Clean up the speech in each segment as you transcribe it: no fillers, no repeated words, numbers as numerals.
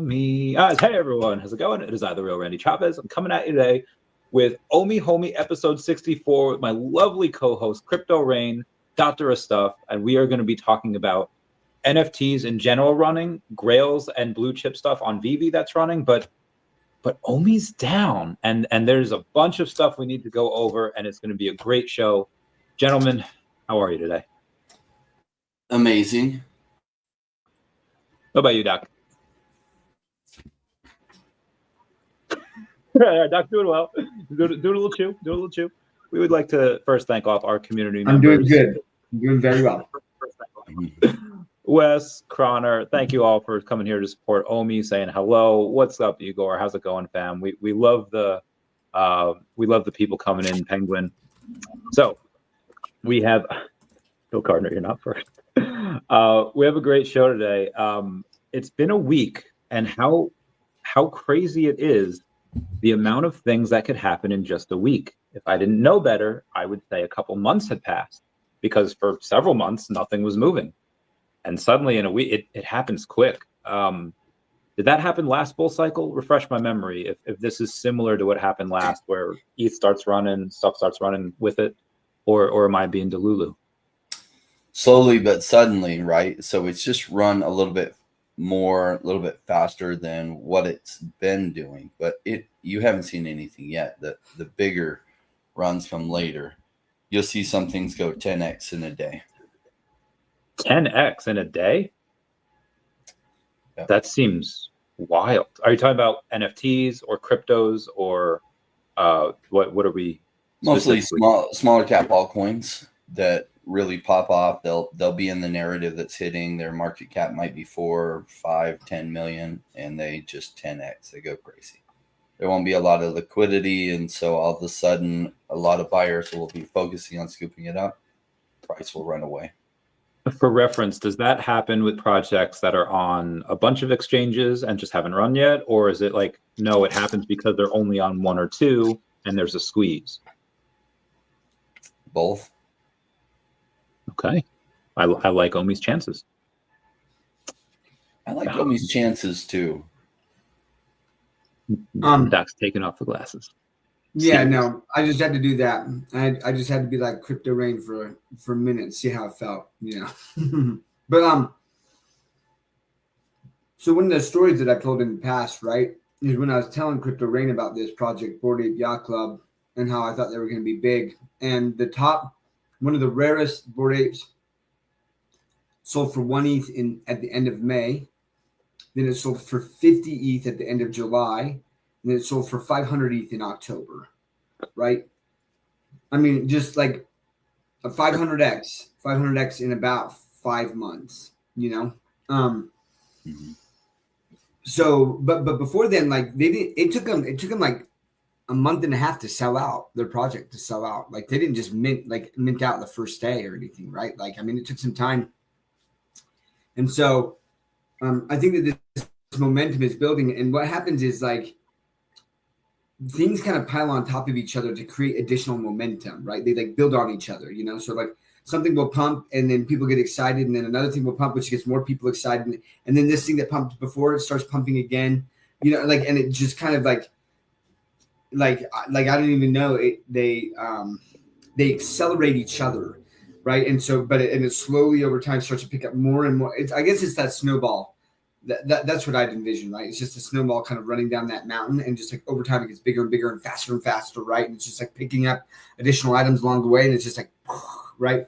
me. Hey everyone, how's it going? It is I, the real Randy Chavez. I'm coming at you today with Omi Homie episode 64 with my lovely co-host Crypto Rain, Doctor of Stuff, and we are going to be talking about NFTs in general running, Grails and blue chip stuff on VeVe that's running, but Omi's down, and there's a bunch of stuff we need to go over, and it's going to be a great show. Gentlemen, how are you today? Amazing. What about you, Doc? Doc, doing well. Do a little chew. We would like to first thank off our community members. I'm doing good. I'm doing very well. Wes, Croner, thank you all for coming here to support Omi, saying hello. What's up, Igor? How's it going, fam? We love the people coming in, Penguin. So we have Bill Gardner, you're not first. We have a great show today. It's been a week, and how crazy it is, the amount of things that could happen in just a week. If I didn't know better, I would say a couple months had passed, because for several months nothing was moving, and suddenly in a week it happens quick. Did that happen last bull cycle? Refresh my memory if this is similar to what happened last, where ETH starts running, stuff starts running with it, or am I being delulu? Slowly but suddenly, right? So it's just run a little bit faster than what it's been doing, but you haven't seen anything yet. The bigger runs come later. You'll see some things go 10x in a day. 10x in a day? Yeah. That seems wild. Are you talking about NFTs or cryptos, or what are we? Mostly smaller cap altcoins that really pop off. They'll be in the narrative that's hitting. Their market cap might be 4, 5, 10 million, and they just 10x. They go crazy. There won't be a lot of liquidity, and so all of a sudden a lot of buyers will be focusing on scooping it up. Price will run away. For reference, does that happen with projects that are on a bunch of exchanges and just haven't run yet? Or is it like, no, it happens because they're only on one or two and there's a squeeze? Both. Okay. I like Omi's chances. I like Omi's chances too. Doc's taking off the glasses. Yeah, no, I just had to do that. I just had to be like Crypto Rain for a minute, see how it felt, But so one of the stories that I've told in the past, right, is when I was telling Crypto Rain about this project, Bored Ape Yacht Club, and how I thought they were going to be big. And one of the rarest Bored Apes sold for 1 ETH at the end of May. Then it sold for 50 ETH at the end of July. And then it sold for 500 ETH in October, right? I mean, just like a 500x in about 5 months, So, but before then, like it took them like a month and a half to sell out their project, to sell out. Like they didn't just mint out the first day or anything, right? Like, I mean, it took some time. And so I think that this momentum is building, and what happens is like things kind of pile on top of each other to create additional momentum, right? They like build on each other, So like something will pump and then people get excited, and then another thing will pump, which gets more people excited. And then this thing that pumped before it starts pumping again, and it just kind of like I don't even know it. They accelerate each other, right? And so, but it slowly over time starts to pick up more and more. I guess it's that snowball. That's what I'd envision, right? It's just a snowball kind of running down that mountain, and just like over time it gets bigger and bigger and faster, right? And it's just like picking up additional items along the way, and it's just like, right?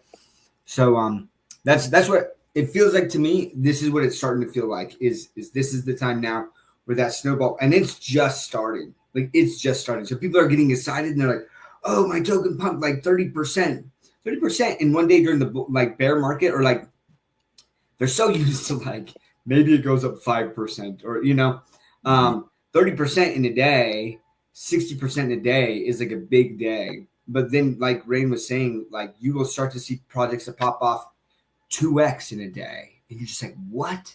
So that's what it feels like to me. This is what it's starting to feel like. Is this is the time now where that snowball, and it's just starting. Like it's just starting. So people are getting excited, and they're like, "Oh, my token pumped like 30% in one day during the bear market," or like they're so used to like. Maybe it goes up 5% or, 30% in a day, 60% in a day is like a big day. But then like Rain was saying, like you will start to see projects that pop off 2x in a day. And you're just like, what?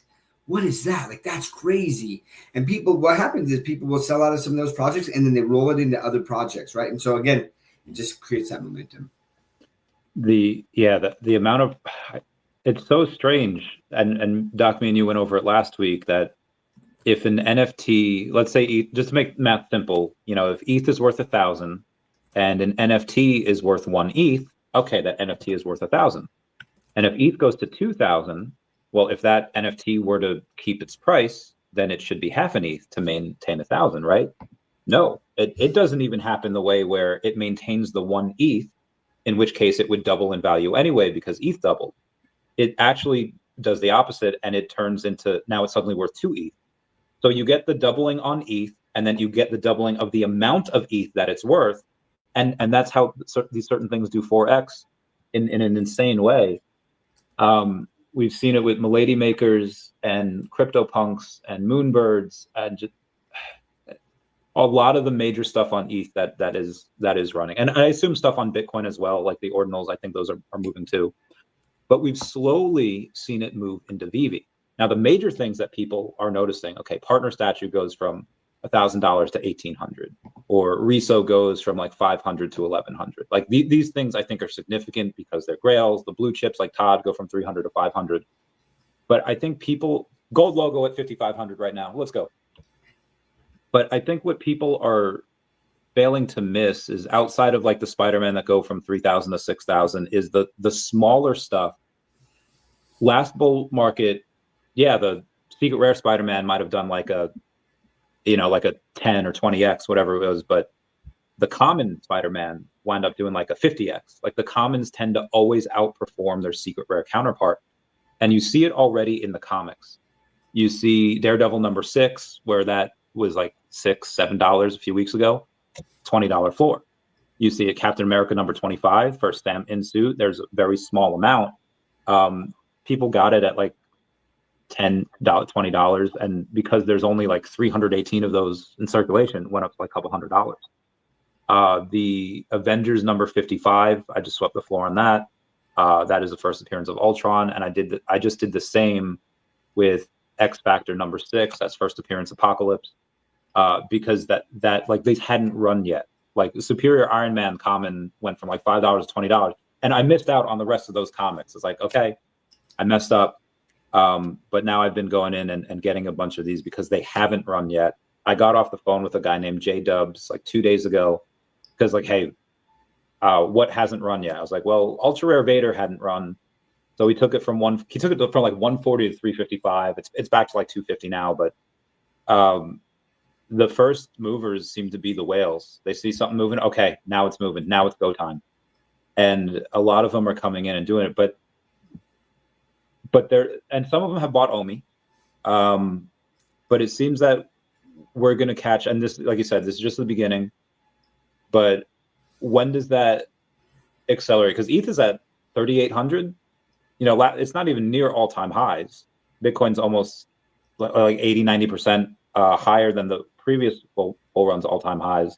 What is that? Like, that's crazy. And what happens is people will sell out of some of those projects and then they roll it into other projects. Right. And so again, it just creates that momentum. The amount of, it's so strange. And Doc, me and you went over it last week that if an NFT, let's say ETH, just to make math simple, if ETH is worth 1,000 and an NFT is worth 1 ETH, okay, that NFT is worth 1,000. And if ETH goes to 2,000, well, if that NFT were to keep its price, then it should be half an ETH to maintain 1,000, right? No, it doesn't even happen the way where it maintains the 1 ETH, in which case it would double in value anyway because ETH doubled. It actually does the opposite, and it turns into, now it's suddenly worth 2 ETH. So you get the doubling on ETH, and then you get the doubling of the amount of ETH that it's worth, and that's how these certain things do 4x in an insane way. We've seen it with Milady makers and CryptoPunks and Moonbirds and just a lot of the major stuff on ETH that is running, and I assume stuff on Bitcoin as well, like the ordinals. I think those are moving too, but we've slowly seen it move into VeVe. Now, the major things that people are noticing: okay, partner statue goes from $1,000 to $1,800, or Reso goes from like 500 to 1,100. Like these things, I think, are significant because they're grails. The blue chips like Todd go from 300 to 500, but I think gold logo at 5,500 right now. Let's go. But I think what people are failing to miss is, outside of like the Spider-Man that go from 3,000 to 6,000, is the smaller stuff. Last bull market, yeah, the secret rare Spider-Man might have done like a 10 or 20x, whatever it was, but the common Spider-Man wound up doing like a 50x. Like the commons tend to always outperform their secret rare counterpart, and you see it already in the comics. You see Daredevil #6, where that was like $6-7 a few weeks ago, $20 floor. You see a Captain America #25, first stamp in suit. There's a very small amount. People got it at like $10, $20, and because there's only like 318 of those in circulation, went up to like a couple $100. The Avengers #55, I just swept the floor on that. That is the first appearance of Ultron, and I just did the same with X Factor #6. That's first appearance Apocalypse. Because that like they hadn't run yet. Like the Superior Iron Man common went from like $5 to $20, and I missed out on the rest of those comics. It's like, okay, I messed up, but now I've been going in and getting a bunch of these because they haven't run yet. I got off the phone with a guy named J Dubs like 2 days ago because like, hey, what hasn't run yet? I was like, well, Ultra Rare Vader hadn't run, so he took it from like 140 to 355. It's back to like 250 now, but the first movers seem to be the whales. They see something moving. Okay, now it's moving. Now it's go time. And a lot of them are coming in and doing it. But and some of them have bought OMI. But it seems that we're going to catch, and this, like you said, this is just the beginning. But when does that accelerate? Because ETH is at 3,800. It's not even near all-time highs. Bitcoin's almost like 80-90% higher than the previous bull run's all-time highs.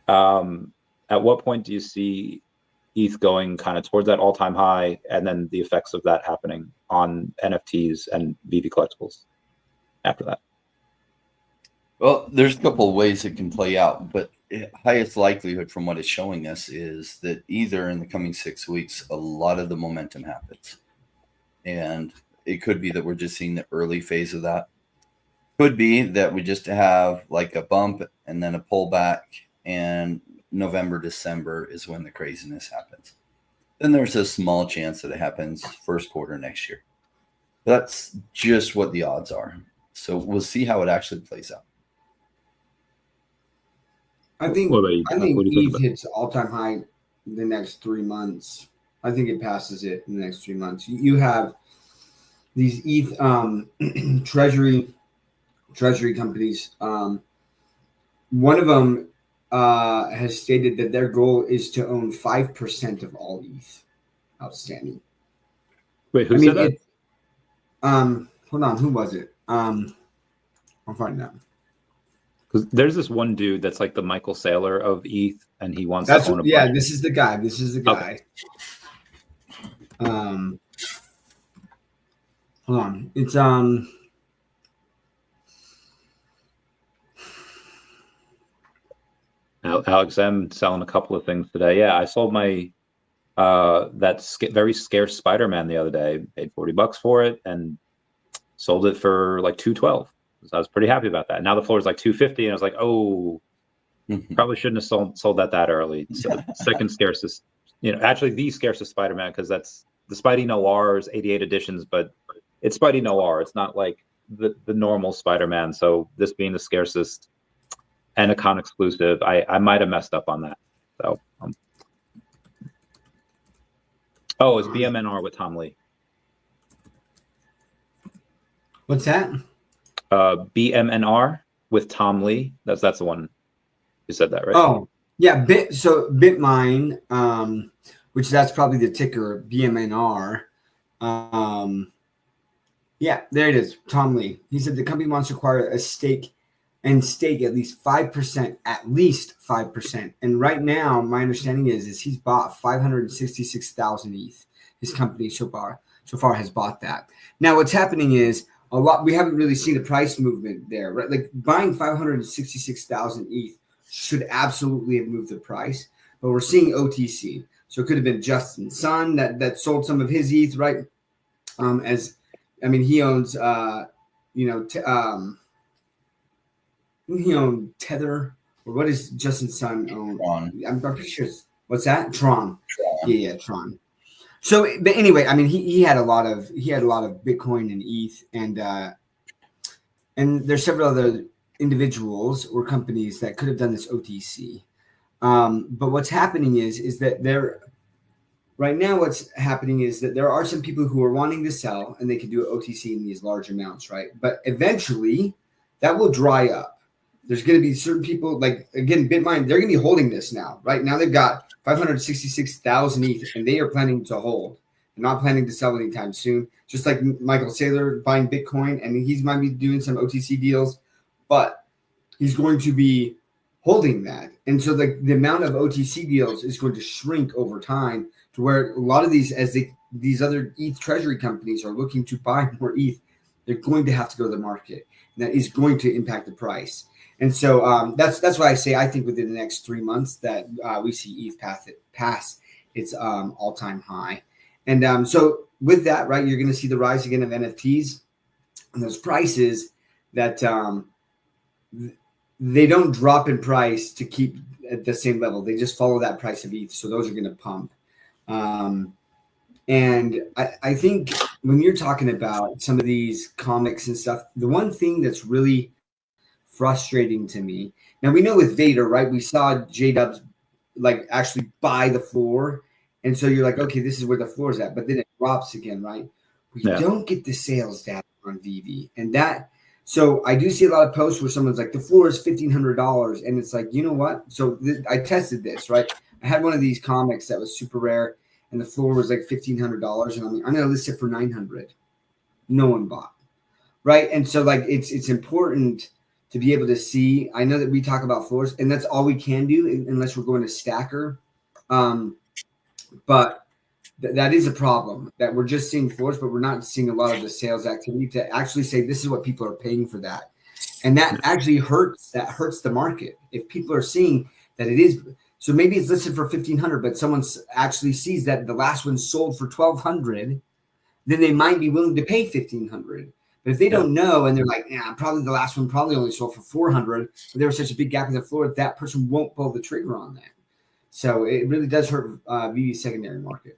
At what point do you see ETH going kind of towards that all-time high, and then the effects of that happening on NFTs and VeVe collectibles after that? Well, there's a couple of ways it can play out, but highest likelihood from what it's showing us is that either in the coming 6 weeks, a lot of the momentum happens. And it could be that we're just seeing the early phase of that. Could be that we just have like a bump and then a pullback, and November, December is when the craziness happens. Then there's a small chance that it happens first quarter next year. That's just what the odds are. So we'll see how it actually plays out. I think ETH hits all-time high in the next 3 months. I think it passes it in the next 3 months. You have these ETH treasury companies. One of them has stated that their goal is to own 5% of all ETH outstanding. Wait, who said that? Hold on, who was it? I'll find out. Because there's this one dude that's like the Michael Saylor of ETH, and he wants to own a bunch. This is the guy. Okay. Hold on. It's Alex M selling a couple of things today. Yeah, I sold my very scarce Spider-Man the other day. Paid $40 for it and sold it for like $212. So I was pretty happy about that. Now the floor is like 250, and I was like, oh, probably shouldn't have sold that early. So second scarcest, actually the scarcest Spider-Man, because that's the Spidey Noirs, 88 editions, but it's Spidey Noir. It's not like the normal Spider-Man. So this being the scarcest and a con exclusive, I might have messed up on that. So, it's BMNR with Tom Lee. What's that? BMNR with Tom Lee. That's the one. You said that, right? Oh, yeah. Bitmine, which that's probably the ticker, BMNR. Yeah, there it is. Tom Lee. He said the company wants to acquire a stake at least 5%, And right now, my understanding is he's bought 566,000 ETH. His company so far has bought that. Now, what's happening is we haven't really seen a price movement there, right? Like buying 566,000 ETH should absolutely have moved the price, but we're seeing OTC. So it could have been Justin Sun that sold some of his ETH, right? He owns, he owned Tether, or what does Justin Sun own? Tron. I'm pretty sure. What's that? Tron. Yeah, Tron. So, but anyway, he had a lot of Bitcoin and ETH, and there's several other individuals or companies that could have done this OTC. But what's happening is that there are some people who are wanting to sell, and they can do OTC in these large amounts, right? But eventually, that will dry up. There's going to be certain people, like, again, Bitmine, they're going to be holding this now, right? Now they've got 566,000 ETH, and they are planning to hold. They're not planning to sell anytime soon. Just like Michael Saylor buying Bitcoin, and he might be doing some OTC deals, but he's going to be holding that. And so the amount of OTC deals is going to shrink over time to where a lot of these other ETH treasury companies are looking to buy more ETH, they're going to have to go to the market. And that is going to impact the price. And so that's why I say I think within the next 3 months that we see ETH pass its all-time high. And so with that, right, you're going to see the rise again of NFTs and those prices that they don't drop in price to keep at the same level. They just follow that price of ETH. So those are going to pump. And I think when you're talking about some of these comics and stuff, the one thing that's really frustrating to me. Now we know with Vader, right? We saw J-Dubs like actually buy the floor. And so you're like, okay, this is where the floor is at. But then it drops again, right? We don't get the sales data on VeVe. And so I do see a lot of posts where someone's like, the floor is $1,500. And it's like, you know what? So I tested this, right? I had one of these comics that was super rare and the floor was like $1,500. And I'm going to list it for $900. No one bought, right? And so like, it's important to be able to see. I know that we talk about floors, and that's all we can do unless we're going to stacker. But that is a problem that we're just seeing floors, but we're not seeing a lot of the sales activity to actually say this is what people are paying for that. And that actually hurts. That hurts the market. If people are seeing that it is, so maybe it's listed for $1,500, but someone actually sees that the last one sold for $1,200, then they might be willing to pay $1,500. But if they don't know and they're like, yeah, probably the last one probably only sold for $400, but there was such a big gap in the floor, that person won't pull the trigger on that. So it really does hurt VeVe's secondary market.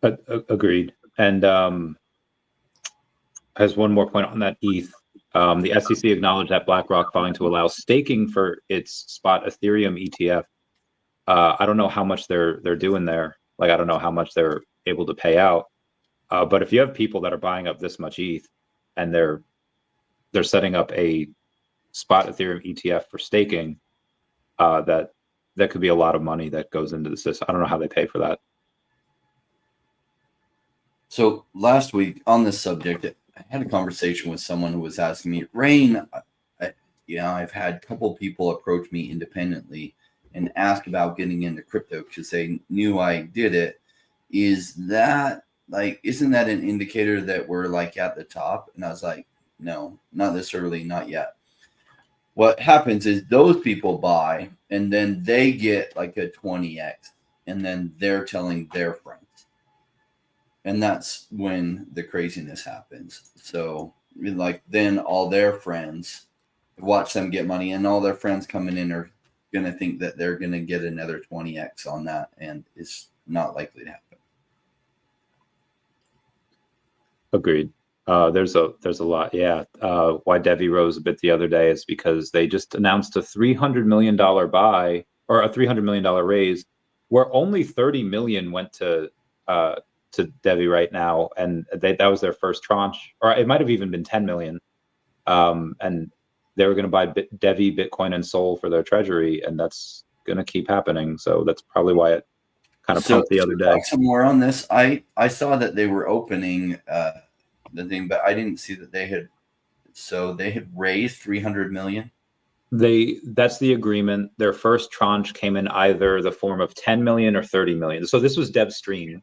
Agreed. And has one more point on that ETH. The SEC acknowledged that BlackRock filing to allow staking for its spot Ethereum ETF. I don't know how much they're doing there. Like, I don't know how much they're able to pay out. But if you have people that are buying up this much ETH and they're setting up a spot Ethereum ETF for staking, that could be a lot of money that goes into the system. I don't know how they pay for that. So last week on this subject, I had a conversation with someone who was asking me, Rain, I've had a couple people approach me independently and ask about getting into crypto because they knew I did it. Isn't that an indicator that we're like at the top? And I was like, no, not necessarily, not yet. What happens is those people buy and then they get like a 20x and then they're telling their friends. And that's when the craziness happens. So like then all their friends watch them get money, and all their friends coming in are going to think that they're going to get another 20x on that, and it's not likely to happen. Agreed. There's a lot. Yeah. Why DevVe rose a bit the other day is because they just announced a $300 million buy, or a $300 million raise, where only 30 million went to DevVe right now, and that was their first tranche, or it might have even been 10 million. And they were going to buy DevVe, Bitcoin, and Sol for their treasury, and that's going to keep happening. So that's probably why it kind of pumped the other day. Talk some more on this. I saw that they were opening the thing, but I didn't see that they had. So they had raised 300 million. That's the agreement. Their first tranche came in either the form of 10 million or 30 million. So this was DevStream.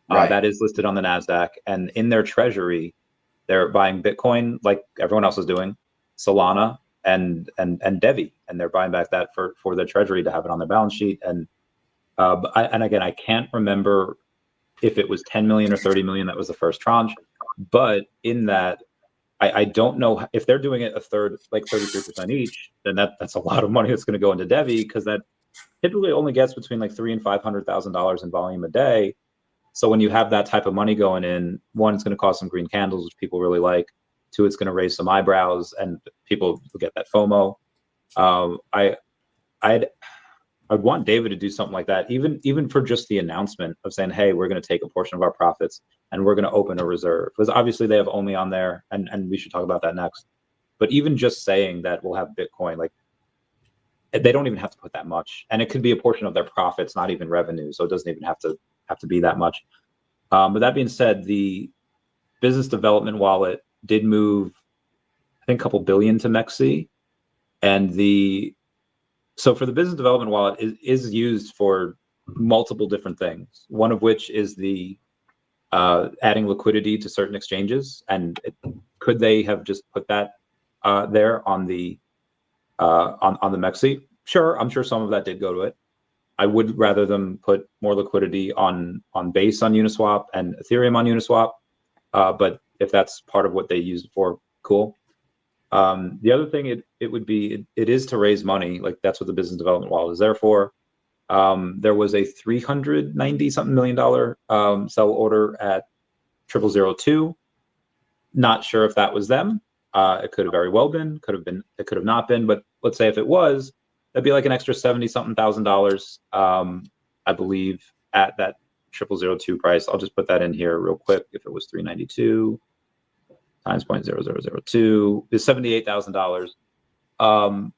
Right. That is listed on the NASDAQ, and in their treasury, they're buying Bitcoin like everyone else is doing, Solana and DevVe, and they're buying back that for their treasury to have it on their balance sheet. And again, I can't remember if it was 10 million or 30 million that was the first tranche, but in that, I don't know if they're doing it a third, like 33% each, then that's a lot of money that's going to go into DevVe, because that typically only gets between like $300,000 and $500,000 in volume a day. So when you have that type of money going in, one, it's going to cause some green candles, which people really like. Two, it's going to raise some eyebrows, and people will get that FOMO. I'd want David to do something like that, even for just the announcement of saying, hey, we're going to take a portion of our profits and we're going to open a reserve. Because obviously they have only on there, and we should talk about that next. But even just saying that we'll have Bitcoin, like, they don't even have to put that much. And it could be a portion of their profits, not even revenue. So it doesn't even have to be that much. But that being said, the business development wallet did move, I think, a couple billion to MEXC. And so for the business development wallet is used for multiple different things. One of which is the adding liquidity to certain exchanges. And could they have just put that there on the MEXC? Sure, I'm sure some of that did go to it. I would rather them put more liquidity on Base on Uniswap and Ethereum on Uniswap. But if that's part of what they use it for, cool. The other thing it would be, it is to raise money. Like, that's what the business development wallet is there for. There was a $390-something million sell order at 0002. Not sure if that was them. It could have very well been. Could have been. It could have not been. But let's say if it was, that'd be like an extra $70-something thousand, I believe, at that 0002 price. I'll just put that in here real quick. If it was 392 times 0.0002 is $78,000.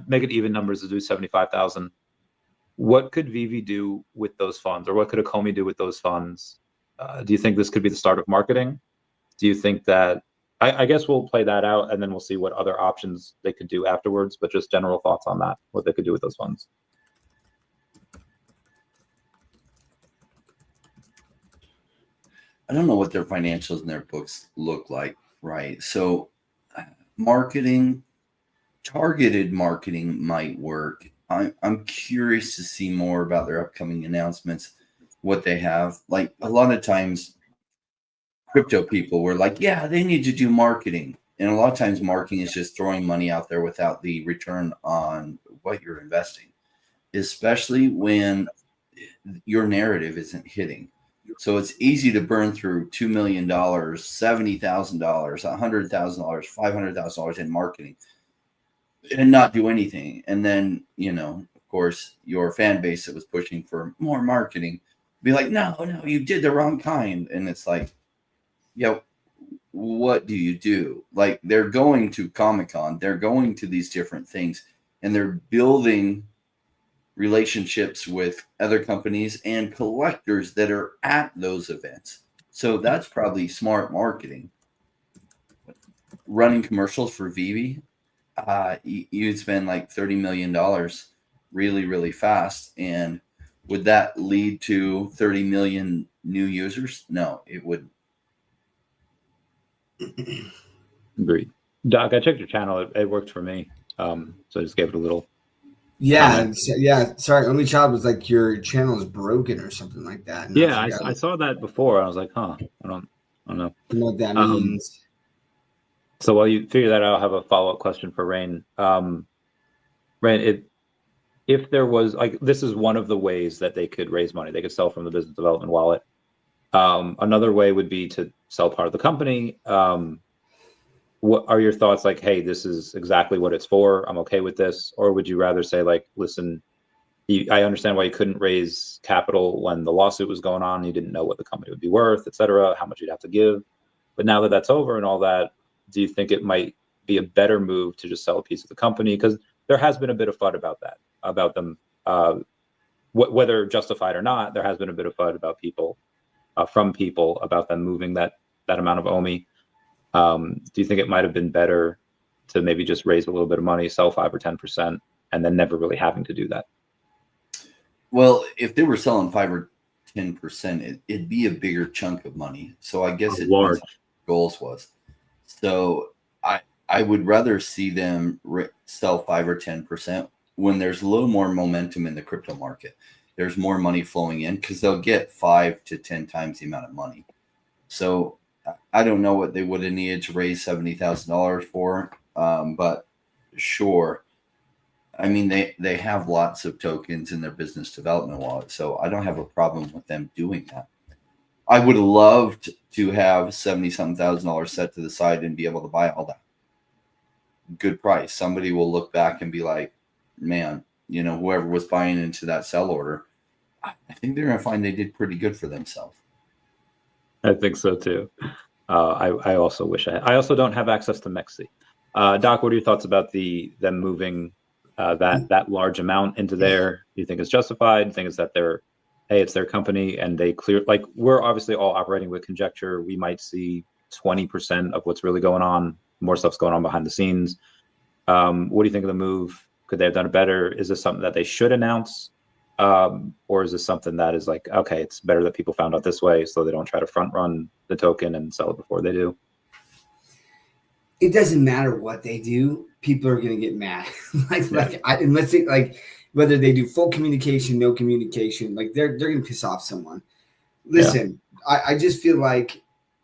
Make it even numbers to do 75,000. What could VeVe do with those funds, or what could Acomi do with those funds? Do you think this could be the start of marketing? Do you think that? I guess we'll play that out, and then we'll see what other options they could do afterwards. But just general thoughts on that, what they could do with those funds. I don't know what their financials and their books look like, right? So marketing, targeted marketing might work. I'm curious to see more about their upcoming announcements, what they have. Like, a lot of times crypto people were like, yeah, they need to do marketing. And a lot of times marketing is just throwing money out there without the return on what you're investing, especially when your narrative isn't hitting. So it's easy to burn through $2 million, $70,000, $100,000, $500,000 in marketing and not do anything. And then, of course, your fan base that was pushing for more marketing be like, no, you did the wrong kind. And it's like, what do you do? Like, they're going to Comic-Con, they're going to these different things, and they're building relationships with other companies and collectors that are at those events. So that's probably smart marketing. Running commercials for VeVe, you'd spend like $30 million really, really fast. And would that lead to 30 million new users? No, it wouldn't. Agreed. Doc, I checked your channel. It worked for me. So I just gave it a little. Yeah. Sorry, Only Child was like, your channel is broken or something like that. And I saw that before. I was like, huh, I don't know. I know what that means. So while you figure that out, I'll have a follow-up question for Rain. Rain, if there was like, this is one of the ways that they could raise money. They could sell from the business development wallet. Another way would be to sell part of the company. What are your thoughts? Like, hey, this is exactly what it's for. I'm okay with this. Or would you rather say, like, listen, I understand why you couldn't raise capital when the lawsuit was going on. You didn't know what the company would be worth, et cetera, how much you'd have to give. But now that that's over and all that, do you think it might be a better move to just sell a piece of the company? Because there has been a bit of FUD about that, about them, whether justified or not. There has been a bit of FUD about people, from people, about them moving that amount of OMI. Do you think it might have been better to maybe just raise a little bit of money, sell 5 or 10%, and then never really having to do that? Well, if they were selling 5 or 10%, it'd be a bigger chunk of money. So I guess it depends on what their goals was. So I would rather see them sell 5 or 10% when there's a little more momentum in the crypto market. There's more money flowing in because they'll get 5 to 10 times the amount of money. So I don't know what they would have needed to raise $70,000 for, but sure. I mean, they have lots of tokens in their business development wallet, so I don't have a problem with them doing that. I would have loved to have $70-something thousand set to the side and be able to buy all that. Good price. Somebody will look back and be like, man, you know, whoever was buying into that sell order, I think they're going to find they did pretty good for themselves. I think so too. I also wish I also don't have access to Mexi. Doc, what are your thoughts about them moving that large amount into there? Do you think it's justified? Do you think it's that it's their company and they clear, like, we're obviously all operating with conjecture. We might see 20% of what's really going on. More stuff's going on behind the scenes. What do you think of the move? Could they have done it better? Is this something that they should announce? Or is this something that is like, okay, it's better that people found out this way so they don't try to front run the token and sell it before they do? It doesn't matter what they do. People are going to get mad. Unless they, like, whether they do full communication, no communication, like they're going to piss off someone. Listen, I just feel like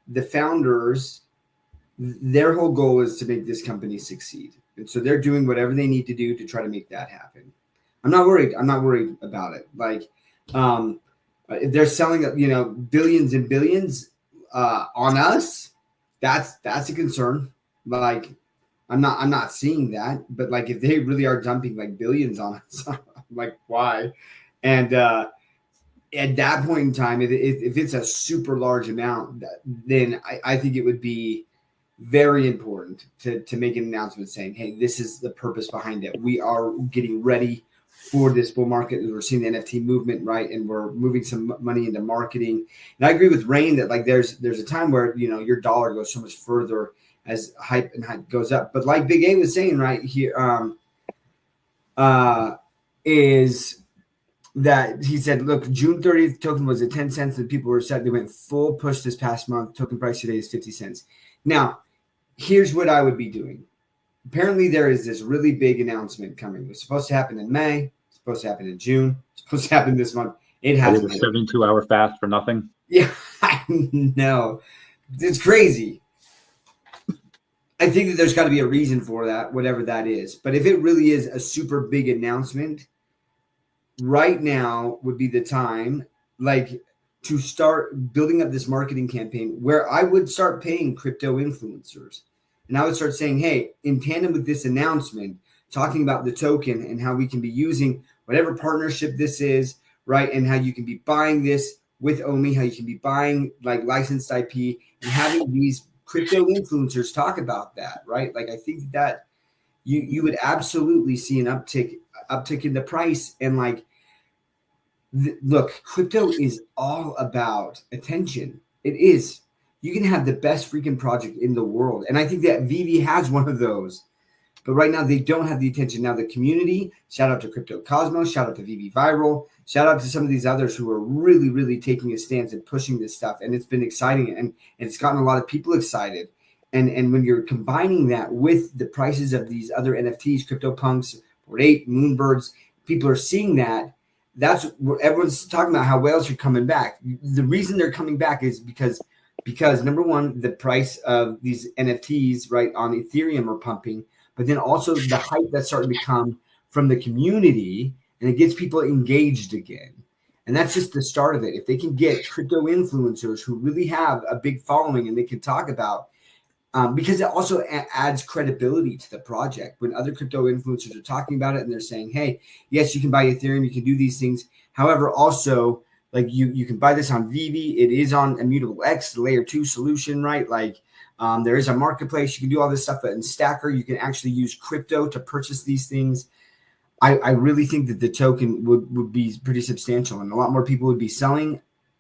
the founders, their whole goal is to make this company succeed. And so they're doing whatever they need to do to try to make that happen. I'm not worried about it. Like, if they're selling, billions and billions on us, that's a concern. Like, I'm not seeing that, but like, if they really are dumping like billions on us, I'm like, why? And at that point in time, if it's a super large amount, then I think it would be very important to make an announcement saying, hey, this is the purpose behind it. We are getting ready for this bull market. We're seeing the NFT movement, right? And we're moving some money into marketing. And I agree with Rain that like there's a time where, your dollar goes so much further as hype goes up. But like Big A was saying right here, is that he said, look, June 30th token was at 10 cents and people were set. They went full push this past month. Token price today is 50 cents. Now, here's what I would be doing. Apparently, there is this really big announcement coming. It's supposed to happen in May. It's supposed to happen in June. It's supposed to happen this month. It hasn't. A 72-hour fast for nothing. Yeah, I know. It's crazy. I think that there's got to be a reason for that, whatever that is. But if it really is a super big announcement, right now would be the time, like, to start building up this marketing campaign where I would start paying crypto influencers. And I would start saying, hey, in tandem with this announcement, talking about the token and how we can be using whatever partnership this is, right? And how you can be buying this with OMI, how you can be buying like licensed IP and having these crypto influencers talk about that, right? Like, I think that you would absolutely see an uptick in the price. And like, look, crypto is all about attention. It is. You can have the best freaking project in the world. And I think that VeVe has one of those. But right now, they don't have the attention. Now, the community, shout out to Crypto Cosmos, shout out to VeVe Viral, shout out to some of these others who are really, really taking a stance and pushing this stuff. And it's been exciting. And it's gotten a lot of people excited. And when you're combining that with the prices of these other NFTs, CryptoPunks, Bored Ape, Moonbirds, people are seeing that. That's where everyone's talking about how whales are coming back. The reason they're coming back is because because number one, the price of these NFTs right on Ethereum are pumping, but then also the hype that's starting to come from the community, and it gets people engaged again. And that's just the start of it. If they can get crypto influencers who really have a big following and they can talk about, because it also adds credibility to the project. When other crypto influencers are talking about it and they're saying, hey, yes, you can buy Ethereum, you can do these things. However, also, like you can buy this on VeVe. It is on Immutable X, the layer 2 solution, right? Like there is a marketplace. You can do all this stuff, but in Stacker, you can actually use crypto to purchase these things. I really think that the token would be pretty substantial, and a lot more people would be selling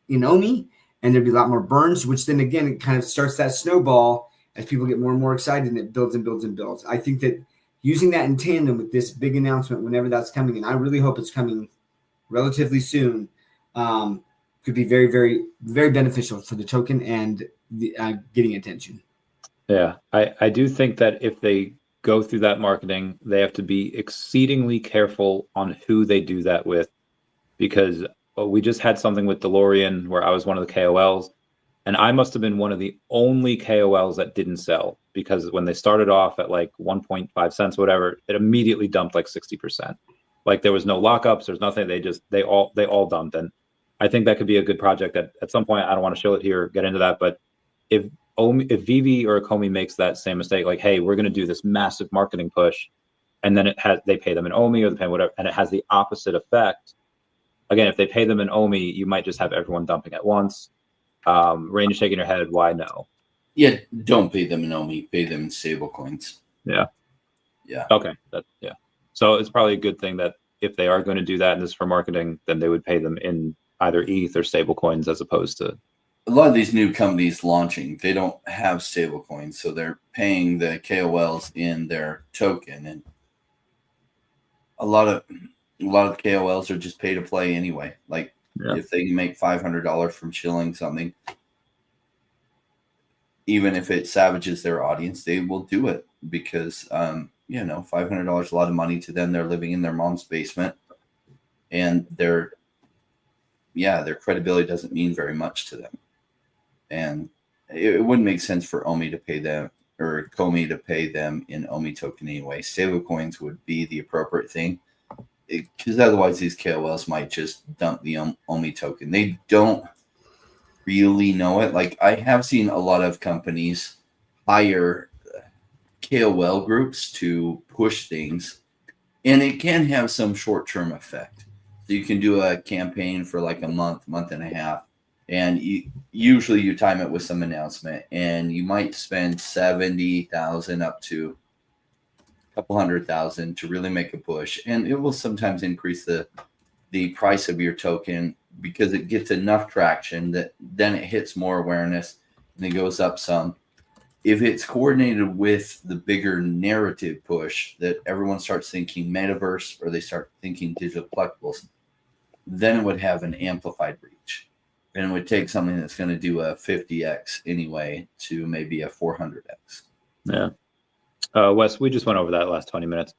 in OMI, and there'd be a lot more burns, which then again, it kind of starts that snowball as people get more and more excited, and it builds and builds and builds. I think that using that in tandem with this big announcement, whenever that's coming, and I really hope it's coming relatively soon, could be very, very, very beneficial for the token and the, getting attention. Yeah, I do think that if they go through that marketing, they have to be exceedingly careful on who they do that with, because we just had something with DeLorean where I was one of the KOLs, and I must have been one of the only KOLs that didn't sell, because when they started off at like 1.5 cents, whatever, it immediately dumped like 60%. Like there was no lockups, there's nothing. They all dumped. And I think that could be a good project at some point. I don't want to show it here, get into that, but if VeVe or Comey makes that same mistake, like, hey, we're going to do this massive marketing push, and then they pay them in OMI or they pay whatever, and it has the opposite effect. Again, if they pay them in OMI, you might just have everyone dumping at once. Rain is shaking her head. Why no? Yeah, don't pay them in OMI. Pay them in stable coins. Yeah. Yeah. Okay. Yeah. So it's probably a good thing that if they are going to do that and this is for marketing, then they would pay them in either ETH or stable coins as opposed to. A lot of these new companies launching, they don't have stable coins, so they're paying the KOLs in their token, and a lot of KOLs are just pay to play anyway. Like if they can make $500 from shilling something, even if it savages their audience, they will do it because $500 is a lot of money to them. They're living in their mom's basement, and their credibility doesn't mean very much to them. And it wouldn't make sense for OMI to pay them or Comey to pay them in OMI token anyway. Stable coins would be the appropriate thing, because otherwise these KOLs might just dump the OMI token. They don't really know it. Like I have seen a lot of companies hire KOL groups to push things, and it can have some short-term effect. So you can do a campaign for like a month and a half, and usually you time it with some announcement, and you might spend $70,000 up to a couple $100,000 to really make a push, and it will sometimes increase the price of your token because it gets enough traction that then it hits more awareness and it goes up some. If it's coordinated with the bigger narrative push that everyone starts thinking metaverse or they start thinking digital collectibles, then it would have an amplified reach. And it would take something that's going to do a 50x anyway to maybe a 400x. Yeah. Wes, we just went over that last 20 minutes.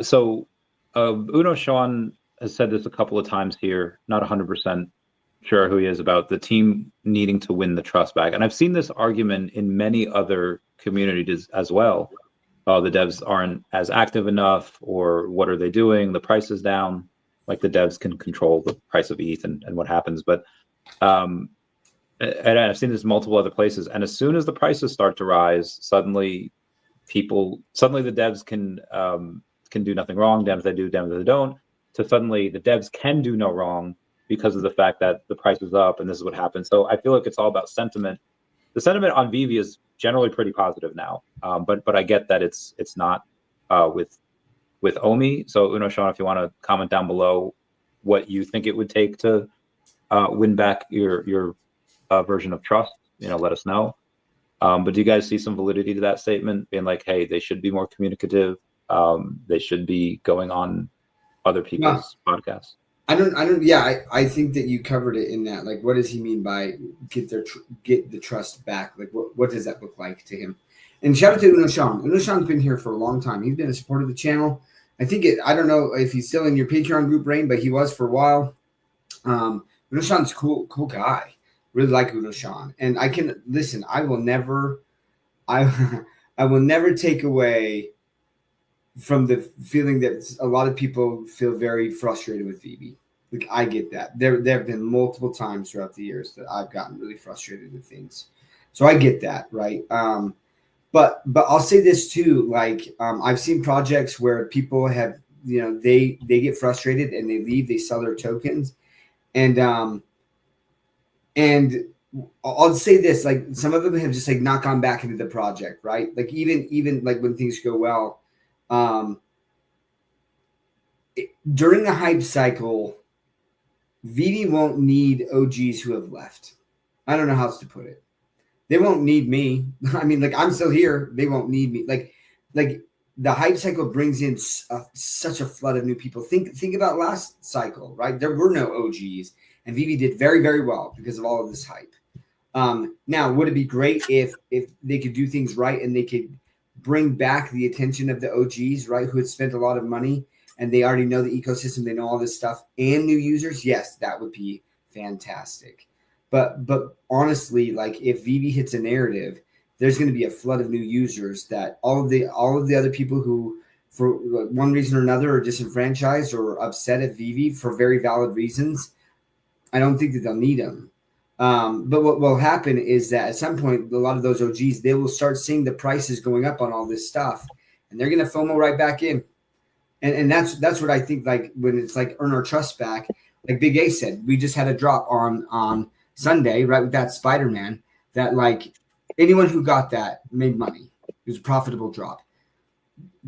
So Uno Sean has said this a couple of times here, not 100% sure who he is, about the team needing to win the trust back. And I've seen this argument in many other communities as well. The devs aren't as active enough, or what are they doing? The price is down. Like the devs can control the price of ETH and what happens. But and I've seen this in multiple other places. And as soon as the prices start to rise, suddenly the devs can do nothing wrong. Damn if they do, damn if they don't. So suddenly the devs can do no wrong because of the fact that the price is up and this is what happens. So I feel like it's all about sentiment. The sentiment on VeVe is generally pretty positive now, but I get that it's not with OMI. So Uno Sean, if you want to comment down below what you think it would take to win back your version of trust, let us know. But do you guys see some validity to that statement, being like, hey, they should be more communicative, they should be going on other people's podcasts? I think that you covered it in that. Like, what does he mean by get the trust back? Like, what does that look like to him? And shout out to Uno Sean. Uno Sean's been here for a long time. He's been a supporter of the channel. I don't know if he's still in your Patreon group, Rain, but he was for a while. Uno Sean's cool guy. really like Uno Sean. And I can listen, I will never take away from the feeling that a lot of people feel very frustrated with VeVe. Like, I get that. There have been multiple times throughout the years that I've gotten really frustrated with things. So I get that, right? But I'll say this too, like, I've seen projects where people have, they get frustrated and they leave, they sell their tokens. And I'll say this, like, some of them have just like not gone back into the project, right? Like even like when things go well, during a hype cycle, VeVe won't need OGs who have left. I don't know how else to put it. They won't need me. I mean, like, I'm still here. They won't need me. Like the hype cycle brings in such a flood of new people. Think about last cycle, right? There were no OGs, and VeVe did very, very well because of all of this hype. Now, would it be great if they could do things right and they could bring back the attention of the OGs, right, who had spent a lot of money and they already know the ecosystem, they know all this stuff, and new users? Yes, that would be fantastic. But honestly, like, if VeVe hits a narrative, there's going to be a flood of new users that all of the other people who, for one reason or another, are disenfranchised or upset at VeVe for very valid reasons, I don't think that they'll need them. But what will happen is that at some point, a lot of those OGs, they will start seeing the prices going up on all this stuff, and they're going to FOMO right back in. And that's what I think, like, when it's like earn our trust back, like Big A said, we just had a drop on Sunday, right, with that Spider-Man, that, like, anyone who got that made money. It was a profitable drop.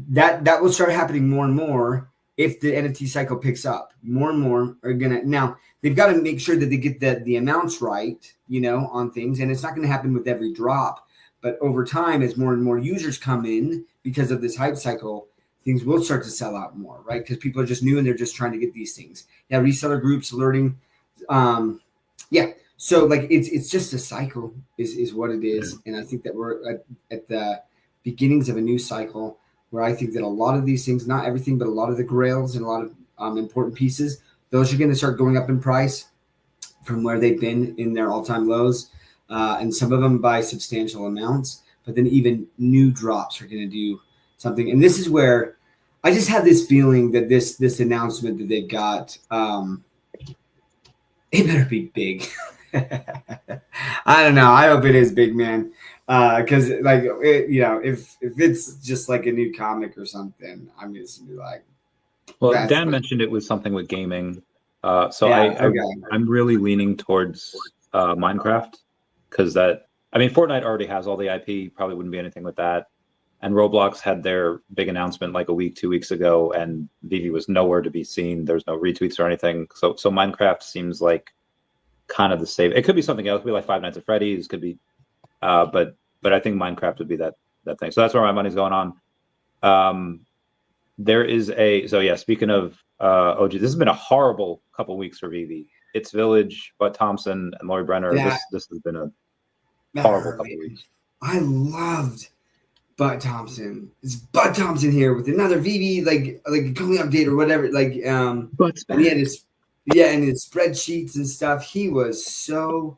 That will start happening more and more if the NFT cycle picks up. More and more are going to – now, they've got to make sure that they get the amounts right, on things, and it's not going to happen with every drop. But over time, as more and more users come in because of this hype cycle, things will start to sell out more, right? Because people are just new and they're just trying to get these things. Yeah, reseller groups alerting. Yeah. So, like, it's just a cycle is what it is. And I think that we're at the beginnings of a new cycle where I think that a lot of these things, not everything, but a lot of the grails and a lot of important pieces, those are going to start going up in price from where they've been in their all-time lows. And some of them by substantial amounts. But then even new drops are going to do something. And this is where I just have this feeling that this announcement that they've got, it better be big. I don't know. I hope it is big, man. Because, like, if it's just like a new comic or something, I'm just gonna be like. Well, Dan mentioned it was something with gaming. So yeah, I'm really leaning towards Minecraft, because Fortnite already has all the IP. Probably wouldn't be anything with that. And Roblox had their big announcement like 2 weeks ago, and VeVe was nowhere to be seen. There's no retweets or anything. So Minecraft seems like kind of the same. It could be something else. It could be like Five Nights at Freddy's. Could be, but I think Minecraft would be that thing. So that's where my money's going on. There is speaking of OG, this has been a horrible couple weeks for VeVe. It's Village, Bud Thompson, and Laurie Brenner. Yeah. This has been a horrible couple weeks. I loved Bud Thompson. It's Bud Thompson here with another VeVe like a coming update or whatever. Like and he had his spreadsheets and stuff. He was so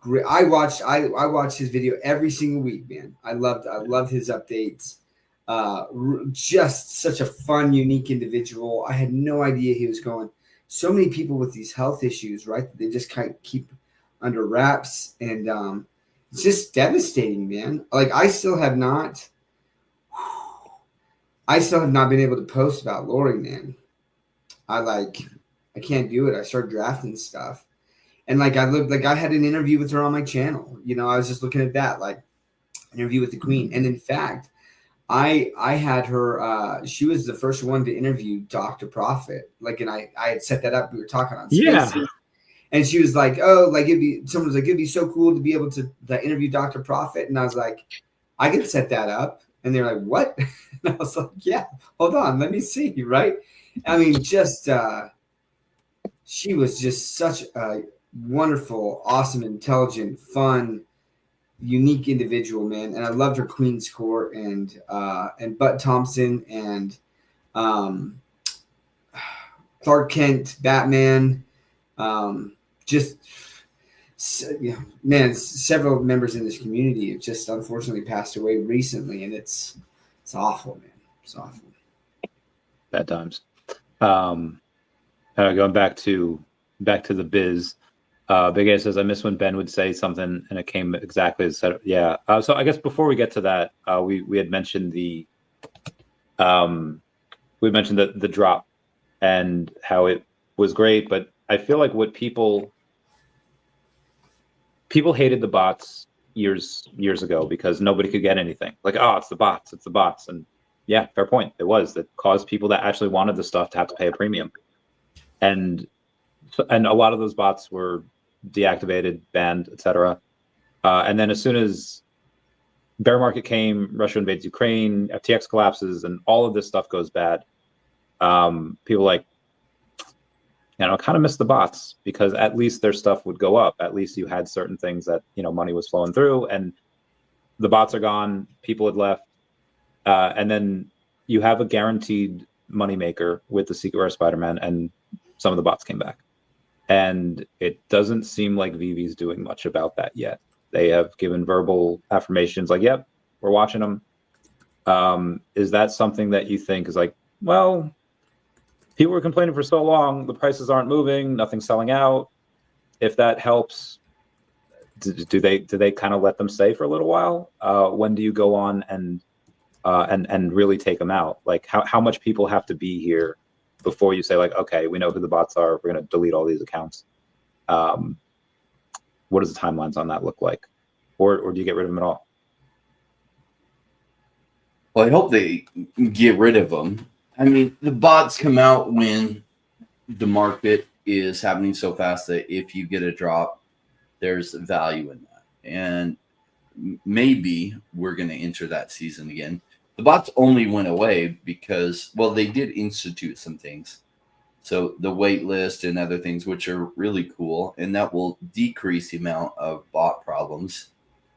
great. I watched his video every single week, man. I loved his updates. Just such a fun, unique individual. I had no idea he was going. So many people with these health issues, right? They just kind of keep under wraps, and it's just devastating, man. Like, I still have not been able to post about Lori, man. I can't do it. I start drafting stuff, and I had an interview with her on my channel. I was just looking at that, like, interview with the Queen, and in fact, I had her. She was the first one to interview Dr. Prophet. And I had set that up. We were talking on Spaces. Yeah. And she was like, "Oh, like someone was like, it'd be so cool to be able to interview Dr. Prophet." And I was like, "I can set that up." And they're like, "What?" And I was like, "Yeah, hold on, let me see." Right? I mean, just she was just such a wonderful, awesome, intelligent, fun, unique individual, man. And I loved her Queen's Court and Bud Thompson and Clark Kent, Batman. Just man, several members in this community have just unfortunately passed away recently, and it's awful, man. It's awful. Bad times. Going back to the biz. Big A says, I miss when Ben would say something and it came exactly as said. Yeah. So I guess before we get to that, we had mentioned the drop and how it was great, but I feel like what people hated the bots years ago because nobody could get anything. Like, oh, it's the bots. And yeah, fair point. It was that caused people that actually wanted the stuff to have to pay a premium. And a lot of those bots were deactivated, banned, etc. And then as soon as bear market came, Russia invades Ukraine, FTX collapses, and all of this stuff goes bad, people like, kind of miss the bots because at least their stuff would go up. At least you had certain things that, money was flowing through, and the bots are gone. People had left. And then you have a guaranteed moneymaker with the Secret Rare Spider-Man, and some of the bots came back. And it doesn't seem like VeVe's doing much about that yet. They have given verbal affirmations like, yep, we're watching them. Is that something that you think is like, well, people were complaining for so long, the prices aren't moving, nothing's selling out. If that helps, do they kind of let them stay for a little while? When do you go on and really take them out? Like how much people have to be here before you say like, okay, we know who the bots are, we're going to delete all these accounts? What does the timelines on that look like? Or do you get rid of them at all? Well, I hope they get rid of them. I mean, the bots come out when the market is happening so fast that if you get a drop, there's value in that. And maybe we're going to enter that season again. The bots only went away because, well, they did institute some things. So the wait list and other things, which are really cool. And that will decrease the amount of bot problems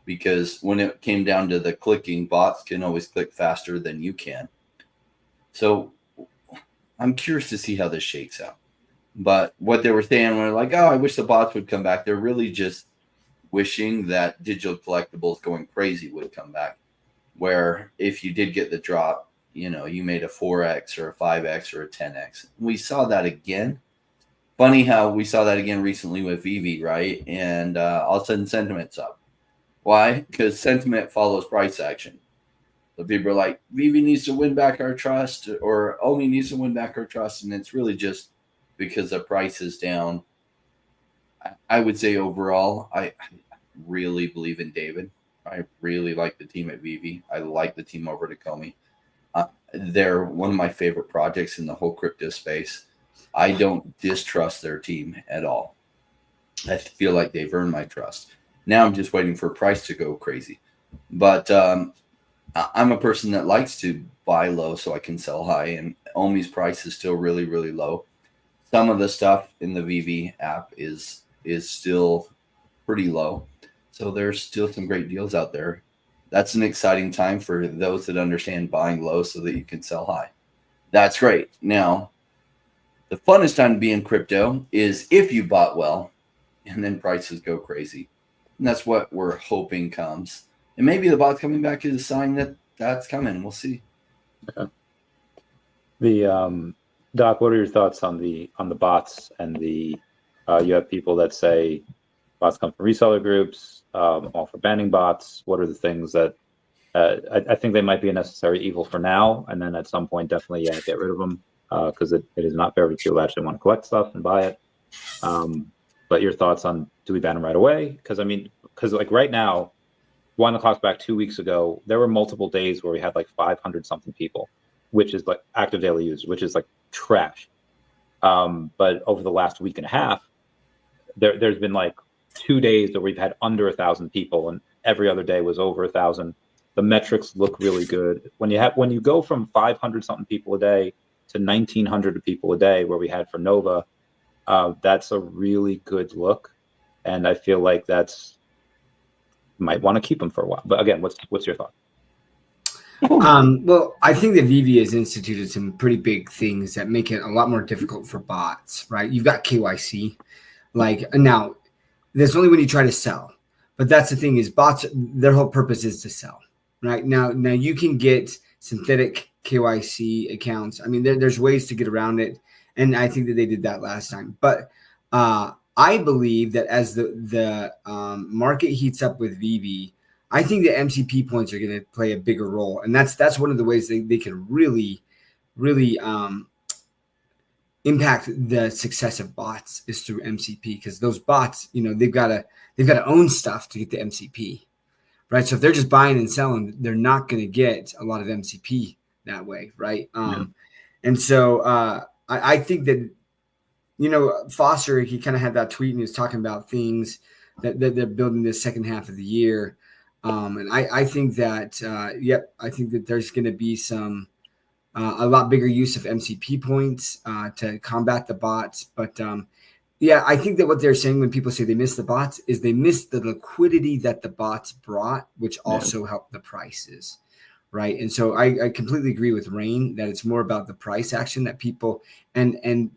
because when it came down to the clicking, bots can always click faster than you can. So I'm curious to see how this shakes out. But what they were saying were like, oh, I wish the bots would come back. They're really just wishing that digital collectibles going crazy would come back. Where if you did get the drop, you made a 4x or a 5x or a 10x. We saw that again. Funny how we saw that again recently with VeVe, right? And all of a sudden sentiment's up. Why? Because sentiment follows price action. So people are like, VeVe needs to win back our trust, or OMI needs to win back our trust. And it's really just because the price is down. I would say overall, I really believe in David. I really like the team at VeVe. I like the team over at Comey. They're one of my favorite projects in the whole crypto space. I don't distrust their team at all. I feel like they've earned my trust. Now I'm just waiting for price to go crazy. But I'm a person that likes to buy low so I can sell high, and OMI's price is still really, really low. Some of the stuff in the VeVe app is still pretty low. So there's still some great deals out there. That's an exciting time for those that understand buying low so that you can sell high. That's great. Now, the funnest time to be in crypto is if you bought well and then prices go crazy. And that's what we're hoping comes. And maybe the bots coming back is a sign that that's coming. We'll see. Okay. The Doc, what are your thoughts on the bots and the you have people that say bots come from reseller groups, all for banning bots. What are the things that I think they might be a necessary evil for now, and then at some point definitely get rid of them because it is not fair to people who actually want to collect stuff and buy it. But your thoughts on, do we ban them right away? Because like right now, wind the clock back 2 weeks ago, there were multiple days where we had like 500 something people, which is like active daily use, which is like trash. But over the last week and a half, there's been like 2 days that we've had under 1,000 people, and every other day was over 1,000. The metrics look really good. When you go from 500 something people a day to 1,900 people a day, where we had for Nova, that's a really good look, and I feel like might want to keep them for a while. But again, what's your thought? Well, I think that VeVe has instituted some pretty big things that make it a lot more difficult for bots, right? You've got KYC. Like now, That's only when you try to sell. But that's the thing is bots, their whole purpose is to sell, right? Now you can get synthetic KYC accounts. I mean, there's ways to get around it. And I think that they did that last time. But I believe that as the market heats up with VeVe, I think the MCP points are going to play a bigger role. And that's one of the ways they can really impact the success of bots is through MCP, because those bots, they've got to own stuff to get the MCP, right? So if they're just buying and selling, they're not going to get a lot of MCP that way, right? And so I think that, Foster, he kind of had that tweet and he was talking about things that they're building this second half of the year. And I think that, I think that there's going to be a lot bigger use of MCP points to combat the bots. But I think that what they're saying when people say they miss the bots is they miss the liquidity that the bots brought, which also helped the prices, right? And so I completely agree with Rain that it's more about the price action that people and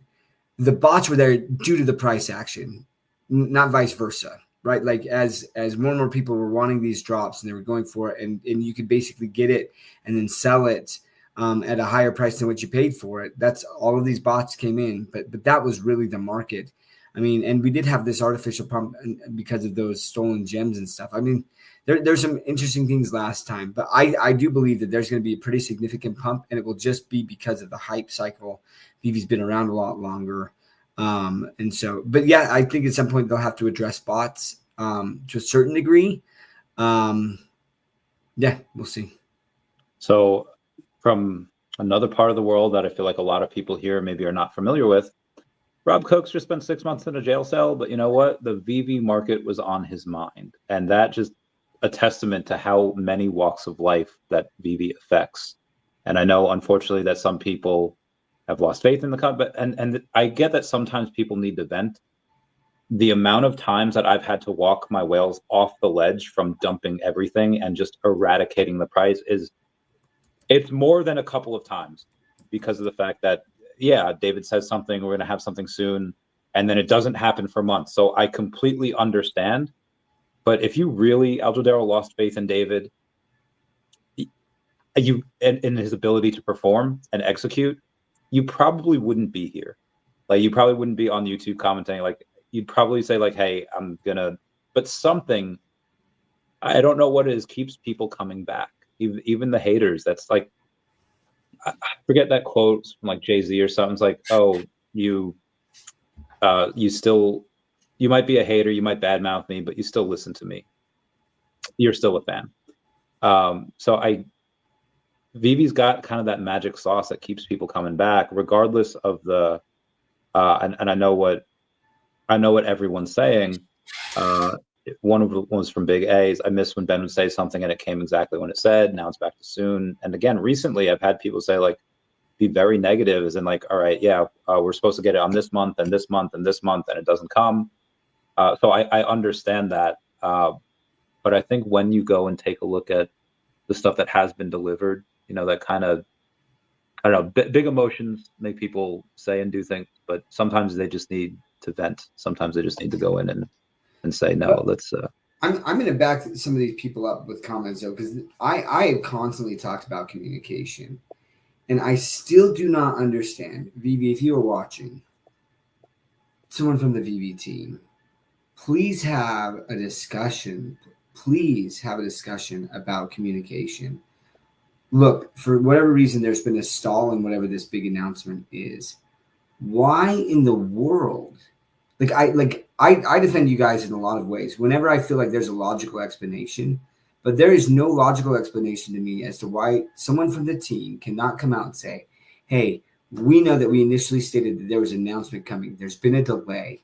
the bots were there due to the price action, not vice versa, right? Like as more and more people were wanting these drops and they were going for it, and you could basically get it and then sell it at a higher price than what you paid for it. That's all of these bots came in, but that was really the market. I mean, and we did have this artificial pump because of those stolen gems and stuff. I mean, there's some interesting things last time, but I do believe that there's going to be a pretty significant pump, and it will just be because of the hype cycle. VeVe's been around a lot longer. And so, but I think at some point they'll have to address bots to a certain degree. We'll see. So from another part of the world that I feel like a lot of people here maybe are not familiar with, Rob Coax just spent 6 months in a jail cell, but you know what? The VeVe market was on his mind. And that just a testament to how many walks of life that VeVe affects. And I know, unfortunately, that some people have lost faith in the company, and I get that sometimes people need to vent. The amount of times that I've had to walk my whales off the ledge from dumping everything and just eradicating the price it's more than a couple of times, because of the fact that, David says something, we're going to have something soon, and then it doesn't happen for months. So I completely understand. But if you really, Aljadero lost faith in David, in his ability to perform and execute, you probably wouldn't be here. Like, you probably wouldn't be on YouTube commenting. Like, you'd probably say, like, hey, but something, I don't know what it is, keeps people coming back. Even the haters, that's like, I forget that quote from like Jay-Z or something. It's like, oh, you might be a hater, you might badmouth me, but you still listen to me. You're still a fan. So VeVe's got kind of that magic sauce that keeps people coming back, regardless of the and I know what everyone's saying. One of the ones from Big A's, I miss when Ben would say something and it came exactly when it said. Now it's back to soon. And again, recently I've had people say, like, be very negative, as in like, all right, we're supposed to get it on this month and this month and this month, and it doesn't come. So I understand that. But I think when you go and take a look at the stuff that has been delivered, that kind of, I don't know, big emotions make people say and do things, but sometimes they just need to vent. Sometimes they just need to go in and say, no, let's. I'm going to back some of these people up with comments, though, because I have constantly talked about communication, and I still do not understand. VeVe, if you are watching, someone from the VeVe team, please have a discussion. Please have a discussion about communication. Look, for whatever reason, there's been a stall in whatever this big announcement is. Why in the world? I defend you guys in a lot of ways. Whenever I feel like there's a logical explanation, but there is no logical explanation to me as to why someone from the team cannot come out and say, hey, we know that we initially stated that there was an announcement coming. There's been a delay.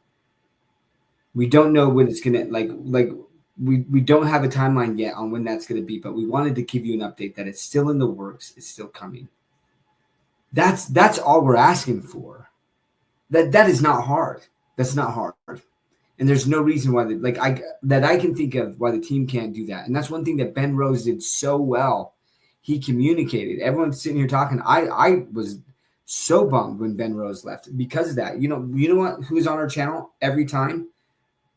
We don't know when it's going to, we don't have a timeline yet on when that's going to be, but we wanted to give you an update that it's still in the works. It's still coming. That's all we're asking for. That is not hard. That's not hard. And there's no reason why I can think of why the team can't do that. And that's one thing that Ben Rose did so well. He communicated. Everyone's sitting here talking. I was so bummed when Ben Rose left because of that. You know what? Who's on our channel every time?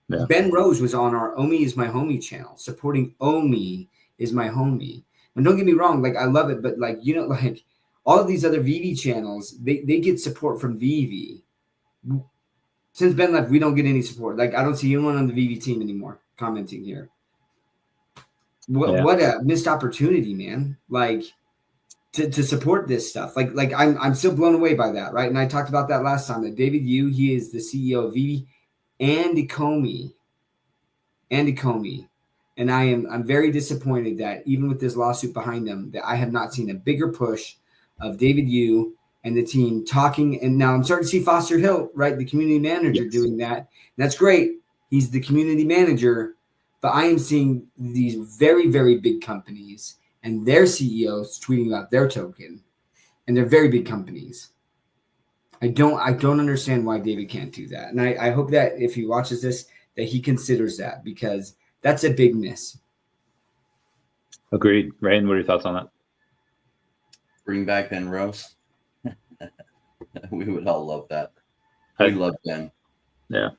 Yeah. Ben Rose was on our Omi is my homie channel, supporting Omi is my homie. And don't get me wrong, like I love it, but like, you know, like all of these other VeVe channels, they get support from VeVe. Since Ben left, we don't get any support. Like I don't see anyone on the VeVe team anymore commenting here. What a missed opportunity, man. Like to support this stuff. Like I'm still blown away by that, right? And I talked about that last time that David Yu, he is the CEO of VeVe and Ecomi. And I'm very disappointed that even with this lawsuit behind them, that I have not seen a bigger push of David Yu and the team talking. And now I'm starting to see Foster Hill, right, the community manager, doing that. And that's great. He's the community manager, but I am seeing these very, very big companies and their CEOs tweeting about their token, and they're very big companies. I don't understand why David can't do that. And I hope that if he watches this, that he considers that, because that's a big miss. Agreed. Rain, what are your thoughts on that? Bring back Ben Rose. We would all love that. We love Ben. Yeah,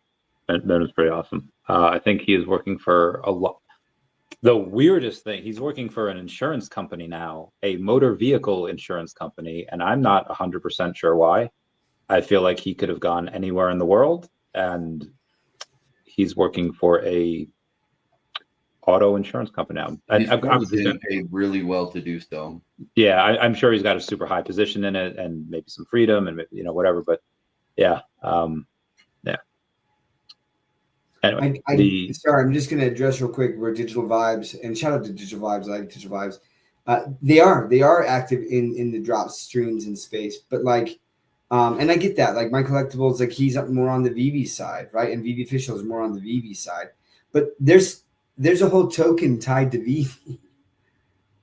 Ben is pretty awesome. I think he is working for a lot. The weirdest thing, he's working for an insurance company now, a motor vehicle insurance company, and I'm not 100% sure why. I feel like he could have gone anywhere in the world, and he's working for a auto insurance company now. He's getting paid really well to do so. Yeah, I'm sure he's got a super high position in it, and maybe some freedom, and maybe, whatever. But yeah, yeah. Anyway, sorry, I'm just going to address real quick where Digital Vibes, and shout out to Digital Vibes. I like Digital Vibes. They are active in the drop streams in space, but like, and I get that. Like my Collectibles, like he's up more on the VeVe side, right? And VeVe Official is more on the VeVe side. But there's a whole token tied to VeVe.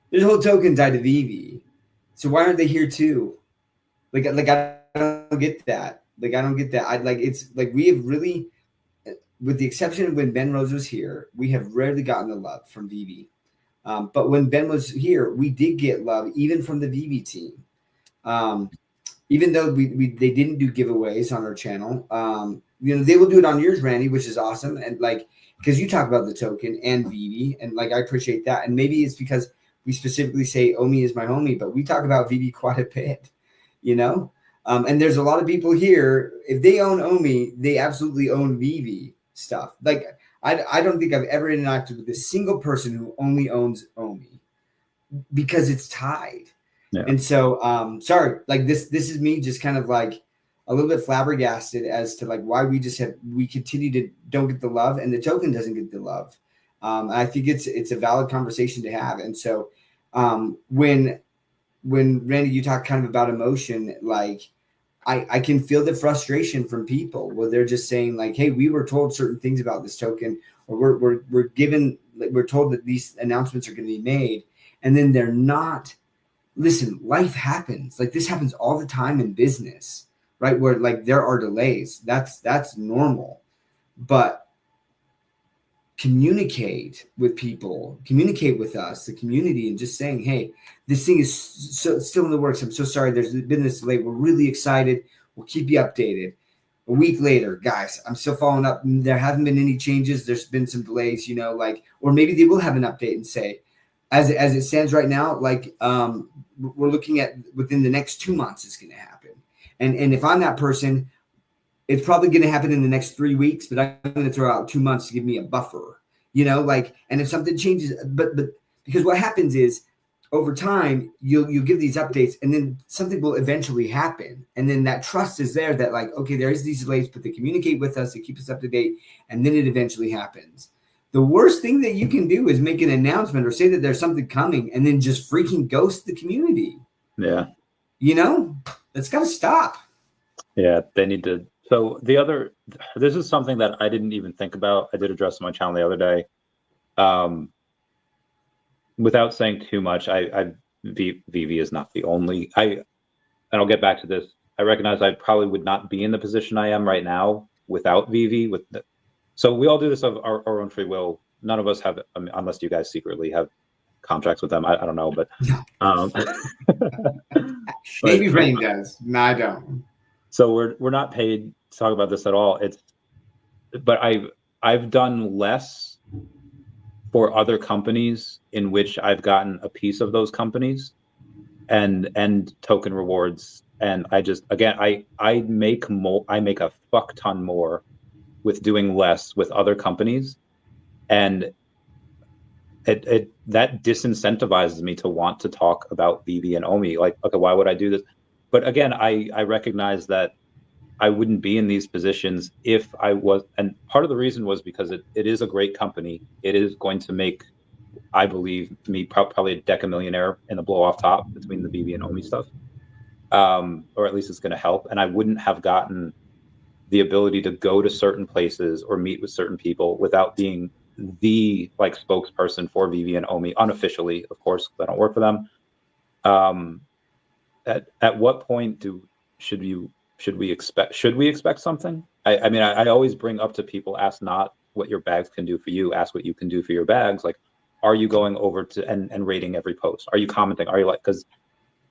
There's a whole token tied to VeVe. So why aren't they here too? Like I don't get that. Like I don't get that. It's like we have really, with the exception of when Ben Rose was here, we have rarely gotten the love from VeVe. But when Ben was here, we did get love even from the VeVe team. Even though they didn't do giveaways on our channel, they will do it on yours, Randy, which is awesome. And like, because you talk about the token and VeVe, and like I appreciate that. And maybe it's because we specifically say Omi is my homie, but we talk about VeVe quite a bit, And there's a lot of people here. If they own Omi, they absolutely own VeVe stuff. Like I don't think I've ever interacted with a single person who only owns Omi, because it's tied. Yeah. And so, sorry, like this is me just kind of like a little bit flabbergasted as to like why we continue to don't get the love, and the token doesn't get the love. I think it's a valid conversation to have. And so, when Randy, you talk kind of about emotion, like I can feel the frustration from people where they're just saying like, hey, we were told certain things about this token, or we're told that these announcements are going to be made, and then they're not. Listen, life happens. Like this happens all the time in business, right? Where like there are delays. That's normal. But communicate with people, communicate with us, the community, and just saying, hey, this thing is still in the works. I'm so sorry. There's been this delay. We're really excited. We'll keep you updated. A week later, guys, I'm still following up. There haven't been any changes. There's been some delays, or maybe they will have an update and say, as it stands right now, like we're looking at within the next 2 months, it's going to happen. And if I'm that person, it's probably going to happen in the next 3 weeks, but I'm going to throw out 2 months to give me a buffer, and if something changes, but because what happens is over time, you'll give these updates, and then something will eventually happen. And then that trust is there that like, okay, there is these delays, but they communicate with us, they keep us up to date, and then it eventually happens. The worst thing that you can do is make an announcement or say that there's something coming and then just freaking ghost the community. Yeah. That's got to stop. Yeah, they need to. So this is something that I didn't even think about. I did address on my channel the other day. Without saying too much, VeVe is not the only, and I'll get back to this. I recognize I probably would not be in the position I am right now without VeVe. So we all do this of our own free will. None of us have, unless you guys secretly have contracts with them. I don't know, but maybe Rain does. No, I don't. So we're not paid to talk about this at all. But I've done less for other companies in which I've gotten a piece of those companies and token rewards. And I just, again, I make a fuck ton more with doing less with other companies. And that disincentivizes me to want to talk about VeVe and Omi. Like, okay, why would I do this? But again, I recognize that I wouldn't be in these positions if I was, and part of the reason was because it is a great company. It is going to make, I believe, me probably a decamillionaire in the blow off top between the VeVe and Omi stuff. Or at least it's going to help. And I wouldn't have gotten the ability to go to certain places or meet with certain people without being the like spokesperson for VeVe and Omi unofficially, of course, because I don't work for them. At what point should we expect something? I mean, I always bring up to people, ask not what your bags can do for you, ask what you can do for your bags. Like, are you going over to and rating every post? Are you commenting? Are you like, because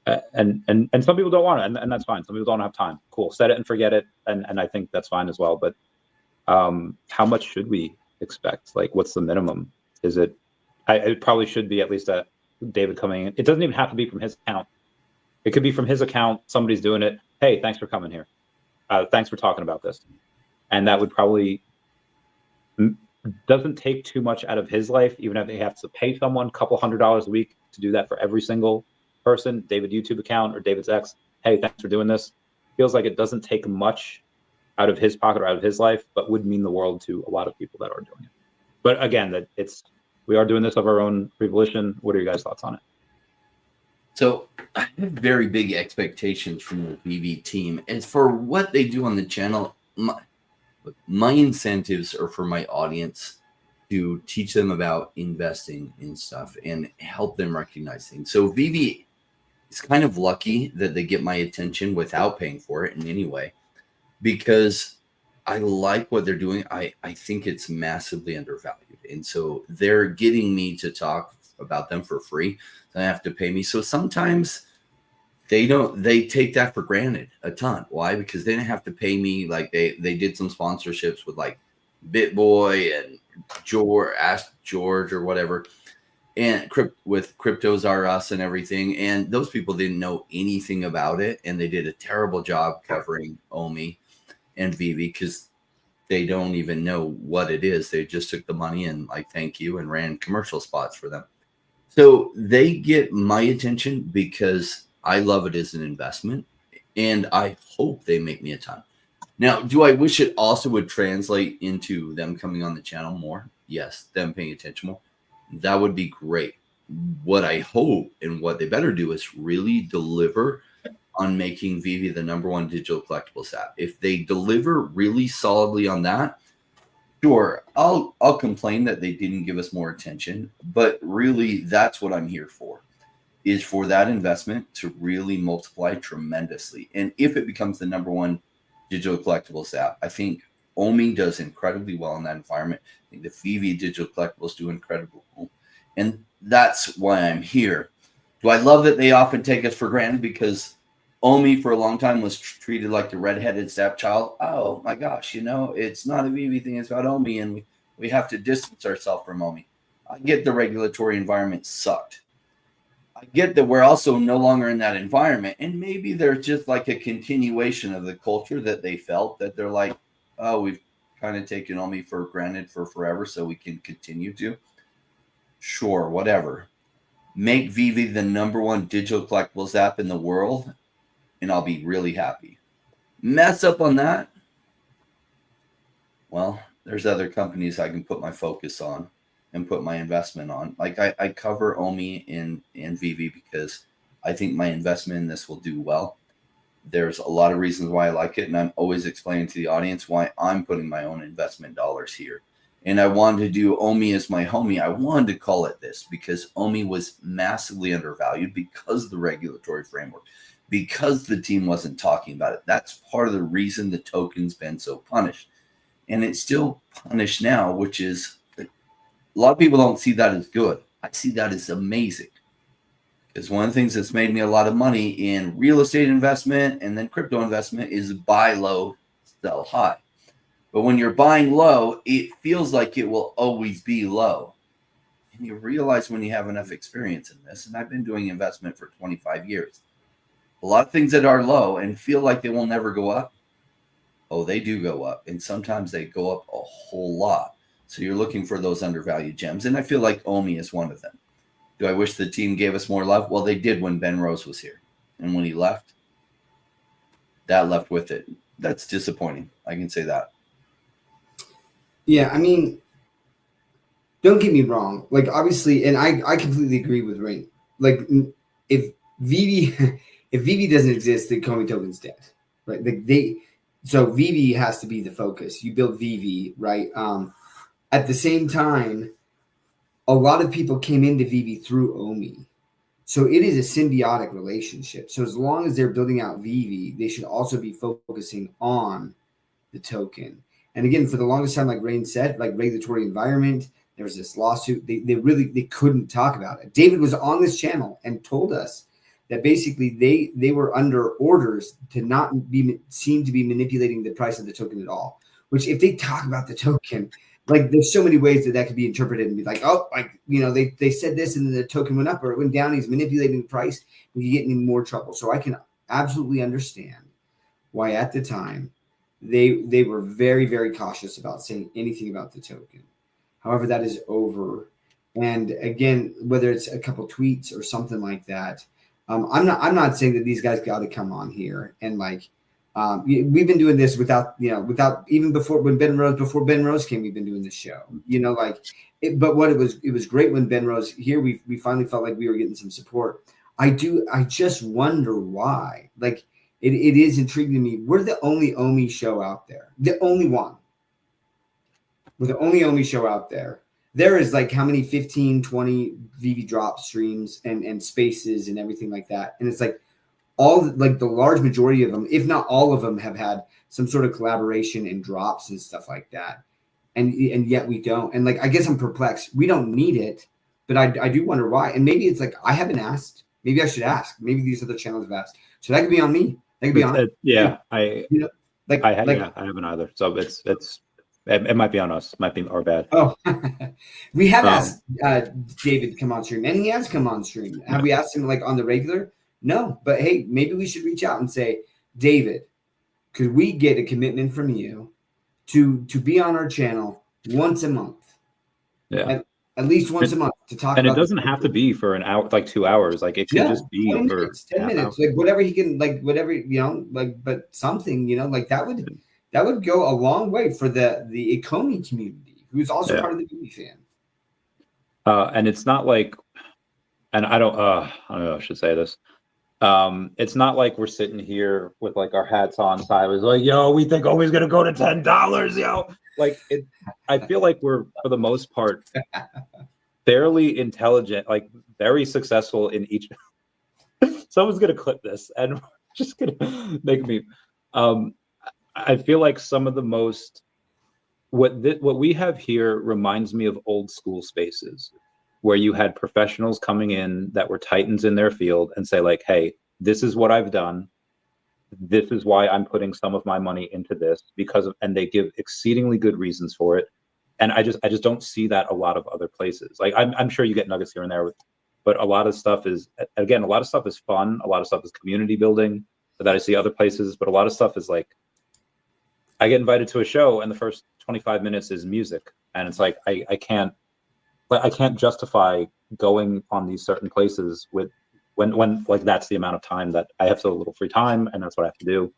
and some people don't want it, and that's fine. Some people don't have time. Cool, set it and forget it, and I think that's fine as well. But how much should we expect? Like, what's the minimum? Is it? It probably should be at least a David coming in. It doesn't even have to be from his account. It could be from his account. Somebody's doing it. Hey, thanks for coming here. Thanks for talking about this. And that would probably doesn't take too much out of his life, even if he has to pay someone a couple $100 a week to do that for every single person, David YouTube account or David's X. Hey, thanks for doing this. Feels like it doesn't take much out of his pocket or out of his life, but would mean the world to a lot of people that are doing it. But again, we are doing this of our own free volition. What are your guys' thoughts on it? So I have very big expectations from the VeVe team. And for what they do on the channel, my incentives are for my audience to teach them about investing in stuff and help them recognize things. So VeVe is kind of lucky that they get my attention without paying for it in any way, because I like what they're doing. I think it's massively undervalued. And so they're getting me to talk about them for free. They have to pay me. So sometimes they take that for granted a ton. Why? Because they didn't have to pay me. Like they did some sponsorships with like BitBoy and Ask George or whatever, and with Cryptos R Us and everything. And those people didn't know anything about it, and they did a terrible job covering Omi and VeVe because they don't even know what it is. They just took the money and like thank you and ran commercial spots for them. So they get my attention because I love it as an investment, and I hope they make me a ton. Now, do I wish it also would translate into them coming on the channel more? Yes, them paying attention more. That would be great. What I hope and what they better do is really deliver on making VeVe the #1 digital collectibles app. If they deliver really solidly on that, sure, I'll complain that they didn't give us more attention, but really that's what I'm here for, is for that investment to really multiply tremendously. And if it becomes the #1 digital collectibles app, I think Omi does incredibly well in that environment. I think the VeVe digital collectibles do incredibly well. And that's why I'm here. Do I love that they often take us for granted? Because Omi for a long time was treated like the redheaded stepchild. Oh my gosh, it's not a VeVe thing, it's about Omi, and we have to distance ourselves from Omi. I get the regulatory environment sucked. I get that we're also no longer in that environment, and maybe there's just like a continuation of the culture that they felt that they're like, oh, we've kind of taken Omi for granted for forever, so we can continue to. Sure, whatever. Make VeVe the #1 digital collectibles app in the world, and I'll be really happy. Mess up on that, well, there's other companies I can put my focus on and put my investment on. Like I cover Omi and VeVe because I think my investment in this will do well. There's a lot of reasons why I like it, and I'm always explaining to the audience why I'm putting my own investment dollars here. And I wanted to do Omi as my homie. I wanted to call it this because Omi was massively undervalued because of the regulatory framework, because the team wasn't talking about it. That's part of the reason the token's been so punished. And it's still punished now, which is, a lot of people don't see that as good. I see that as amazing. Because one of the things that's made me a lot of money in real estate investment and then crypto investment is buy low, sell high. But when you're buying low, it feels like it will always be low. And you realize when you have enough experience in this, and I've been doing investment for 25 years, a lot of things that are low and feel like they will never go up, oh, they do go up. And sometimes they go up a whole lot. So you're looking for those undervalued gems. And I feel like OMI is one of them. Do I wish the team gave us more love? Well, they did when Ben Rose was here. And when he left, that left with it. That's disappointing. I can say that. Yeah, I mean, don't get me wrong. Like, obviously, and I completely agree with Rain. Like, if VeVe if VeVe doesn't exist, the Komi token's dead, right? So VeVe has to be the focus. You build VeVe, right? At the same time, a lot of people came into VeVe through OMI. So it is a symbiotic relationship. So as long as they're building out VeVe, they should also be focusing on the token. And again, for the longest time, like Rain said, like regulatory environment, there was this lawsuit. They couldn't talk about it. David was on this channel and told us that basically they were under orders to not seem to be manipulating the price of the token at all. Which, if they talk about the token, like, there's so many ways that could be interpreted and be like, oh, like, you know, they said this and then the token went up or it went down. He's manipulating the price. And you get in more trouble. So I can absolutely understand why at the time they were very, very cautious about saying anything about the token. However, that is over. And again, whether it's a couple tweets or something like that, I'm not saying that these guys got to come on here and like, we've been doing this without even before Ben Rose came, we've been doing this show, but it was great when Ben Rose here, we finally felt like we were getting some support. I just wonder why. Like, it is intriguing to me. We're the only OMI show out there. The only one. We're the only OMI show out there. There is like how many 15, 20 VeVe drop streams and spaces and everything like that. And it's like, all like the large majority of them, if not all of them, have had some sort of collaboration and drops and stuff like that. And yet we don't. And like, I guess I'm perplexed. We don't need it, but I do wonder why. And maybe it's like, I haven't asked. Maybe I should ask. Maybe these other channels have asked. So that could be on me. That could be on yeah. I haven't either. So it might be on us. Might be our bad. Oh, we have asked David to come on stream, and he has come on stream. Have we asked him like on the regular? No, but hey, maybe we should reach out and say, David, could we get a commitment from you to be on our channel once a month? Yeah, at least once a month to talk. And about it doesn't have to be for an hour, like 2 hours. Like, it could just be 10 for minutes, 10 minutes, like whatever he can, like whatever, like, but something, like that would go a long way for the Ecomi community, who's also part of the VeVe fan. And it's not like, and I don't know if I should say this. It's not like we're sitting here with like our hats on sideways, like, yo, we think always gonna go to $10, yo. Like, I feel like we're, for the most part, fairly intelligent, like very successful in each. Someone's gonna clip this and just gonna make me. I feel like some of the most what we have here reminds me of old school spaces, where you had professionals coming in that were titans in their field and say like, hey, this is what I've done. This is why I'm putting some of my money into this and they give exceedingly good reasons for it. And I just don't see that a lot of other places. Like, I'm sure you get nuggets here and there, but a lot of stuff is, again, a lot of stuff is fun. A lot of stuff is community building that I see other places, but a lot of stuff is like, I get invited to a show and the first 25 minutes is music. And it's like, I can't justify going on these certain places when like that's the amount of time that I have so little free time, and that's what I have to do.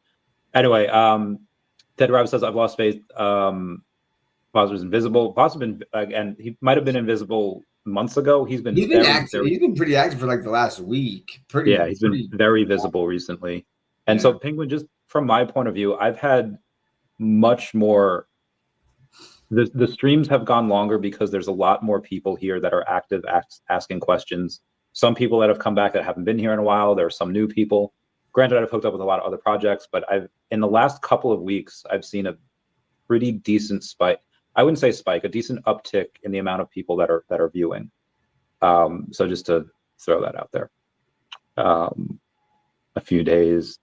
Anyway, Ted Rabbit says, I've lost faith. Boz was invisible. Boz has been, again, he might have been invisible months ago. He's been active. He's been pretty active for like the last week. He's been very visible recently. And so Penguin, just from my point of view, I've had much more. The streams have gone longer because there's a lot more people here that are active, asking questions. Some people that have come back that haven't been here in a while. There are some new people. Granted, I've hooked up with a lot of other projects, but in the last couple of weeks, I've seen a pretty decent spike. I wouldn't say spike, a decent uptick in the amount of people that are viewing. So just to throw that out there. A few days.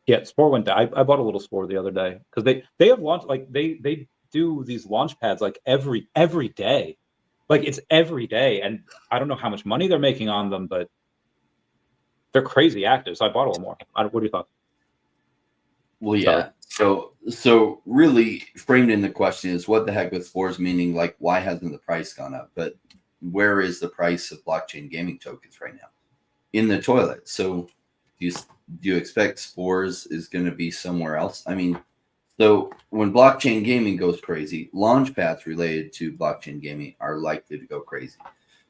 Yeah, Spore went down. I bought a little Spore the other day because they have launched, like they do these launch pads like every day. Like it's every day. And I don't know how much money they're making on them, but they're crazy active. So I bought a little more. What do you thought? Well, yeah. So really framed in the question is what the heck with Spores, meaning like why hasn't the price gone up? But where is the price of blockchain gaming tokens right now? In the toilet. So do you expect Spores is going to be somewhere else? I mean, so when blockchain gaming goes crazy, launchpads related to blockchain gaming are likely to go crazy.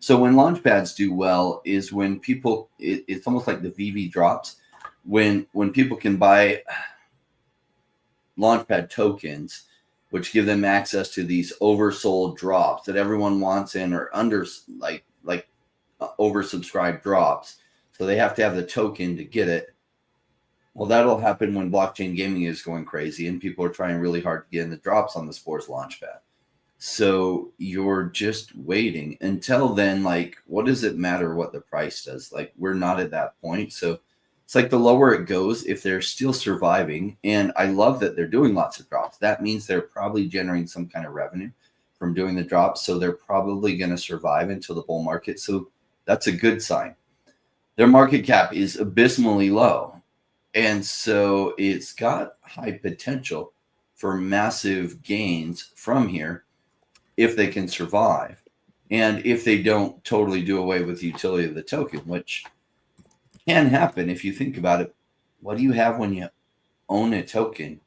So when launchpads do well is when people, it's almost like the VeVe drops. When people can buy Launchpad tokens, which give them access to these oversold drops that everyone wants in or under like oversubscribed drops. So they have to have the token to get it. Well, that'll happen when blockchain gaming is going crazy and people are trying really hard to get in the drops on the Spores Launchpad. So you're just waiting until then. Like, what does it matter what the price does? Like, we're not at that point. So it's like the lower it goes, if they're still surviving, and I love that they're doing lots of drops, that means they're probably generating some kind of revenue from doing the drops. So they're probably going to survive until the bull market. So that's a good sign. Their market cap is abysmally low. And so it's got high potential for massive gains from here if they can survive. And if they don't totally do away with the utility of the token, which can happen if you think about it. What do you have when you own a token?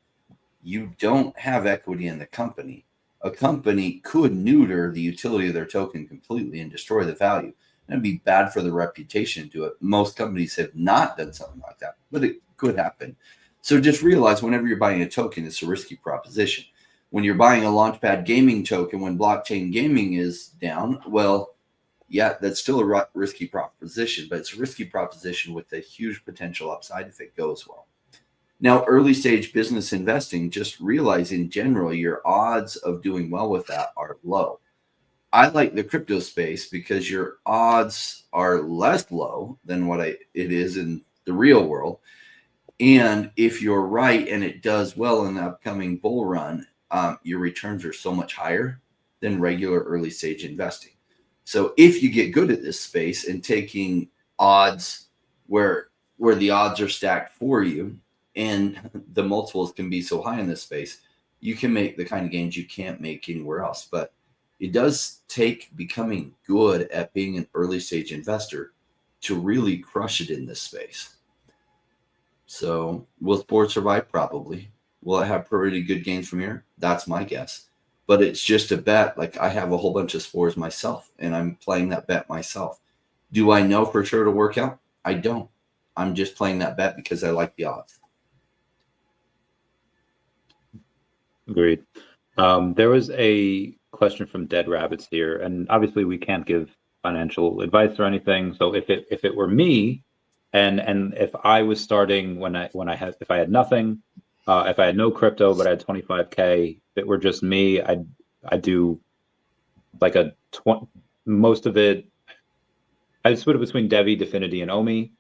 You don't have equity in the company. A company could neuter the utility of their token completely and destroy the value. That'd be bad for the reputation to do it. Most companies have not done something like that, but it could happen. So just realize whenever you're buying a token, it's a risky proposition. When you're buying a Launchpad gaming token, when blockchain gaming is down, well, yeah, that's still a risky proposition, but it's a risky proposition with a huge potential upside if it goes well. Now, early stage business investing, just realize in general, your odds of doing well with that are low. I like the crypto space because your odds are less low than what it is in the real world. And if you're right and it does well in the upcoming bull run, your returns are so much higher than regular early stage investing. So if you get good at this space and taking odds where the odds are stacked for you and the multiples can be so high in this space, you can make the kind of gains you can't make anywhere else. But it does take becoming good at being an early stage investor to really crush it in this space. So will Sport survive? Probably. Will it have pretty good gains from here? That's my guess. But it's just a bet. Like, I have a whole bunch of Spores myself, and I'm playing that bet myself. Do I know for sure to work out? I don't. I'm just playing that bet because I like the odds. Agreed. There was a question from Dead Rabbits here, and obviously we can't give financial advice or anything. So if it were me, and if I was starting if I had nothing, if I had no crypto but I had 25K, if it were just me, I'd do like most of it. I'd split it between Devi, Definity, and Omi.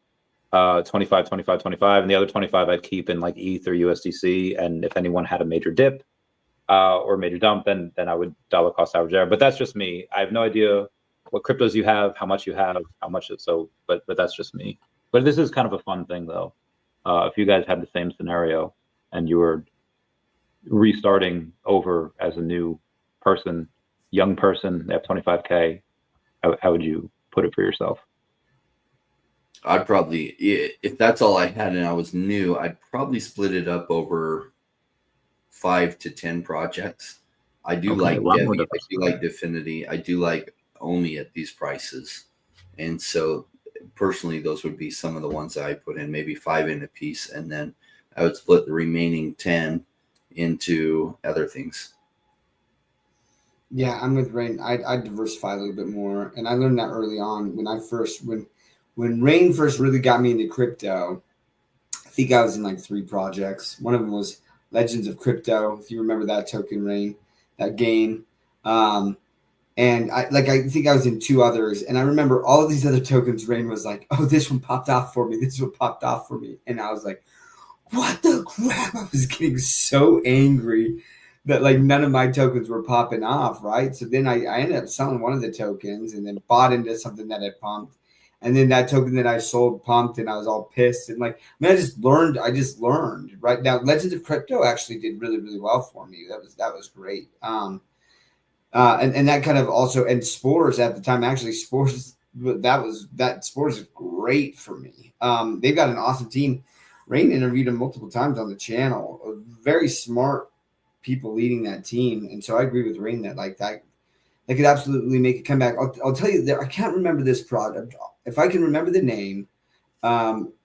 25, 25, 25, and the other 25 I'd keep in like ETH or USDC. And if anyone had a major dip or major dump, then I would dollar cost average there. But that's just me. I have no idea what cryptos you have, how much you have, how much it's so. But that's just me. But this is kind of a fun thing, though. If you guys had the same scenario and you were restarting over as a new person, young person, they have 25K, how would you put it for yourself? I'd probably, if that's all I had and I was new, I'd probably split it up over 5 to 10 projects. I do like Devi, I do like Definity, I do like Omi at these prices. And so personally, those would be some of the ones that I put in, maybe 5 in a piece, and then I would split the remaining 10 into other things. Yeah, I'm with Rain. I diversify a little bit more, and I learned that early on when Rain first really got me into crypto. I think I was in like 3 projects. One of them was Legends of Crypto, if you remember that token, Rain, that game. And I think I was in 2 others, and I remember all of these other tokens. Rain was like, "Oh, this one popped off for me. This one popped off for me," and I was like, what the crap? I was getting so angry that like none of my tokens were popping off, right? So then I ended up selling one of the tokens and then bought into something that had pumped. And then that token that I sold pumped and I was all pissed. And like, I mean, I just learned right now. Legends of Crypto actually did really, really well for me. That was great. And that kind of also, and Spores at the time, actually Spores, Spores is great for me. They've got an awesome team. Rain interviewed him multiple times on the channel. Very smart people leading that team. And so I agree with Rain that like that they could absolutely make a comeback. I'll tell you that I can't remember this product. If I can remember the name, I'll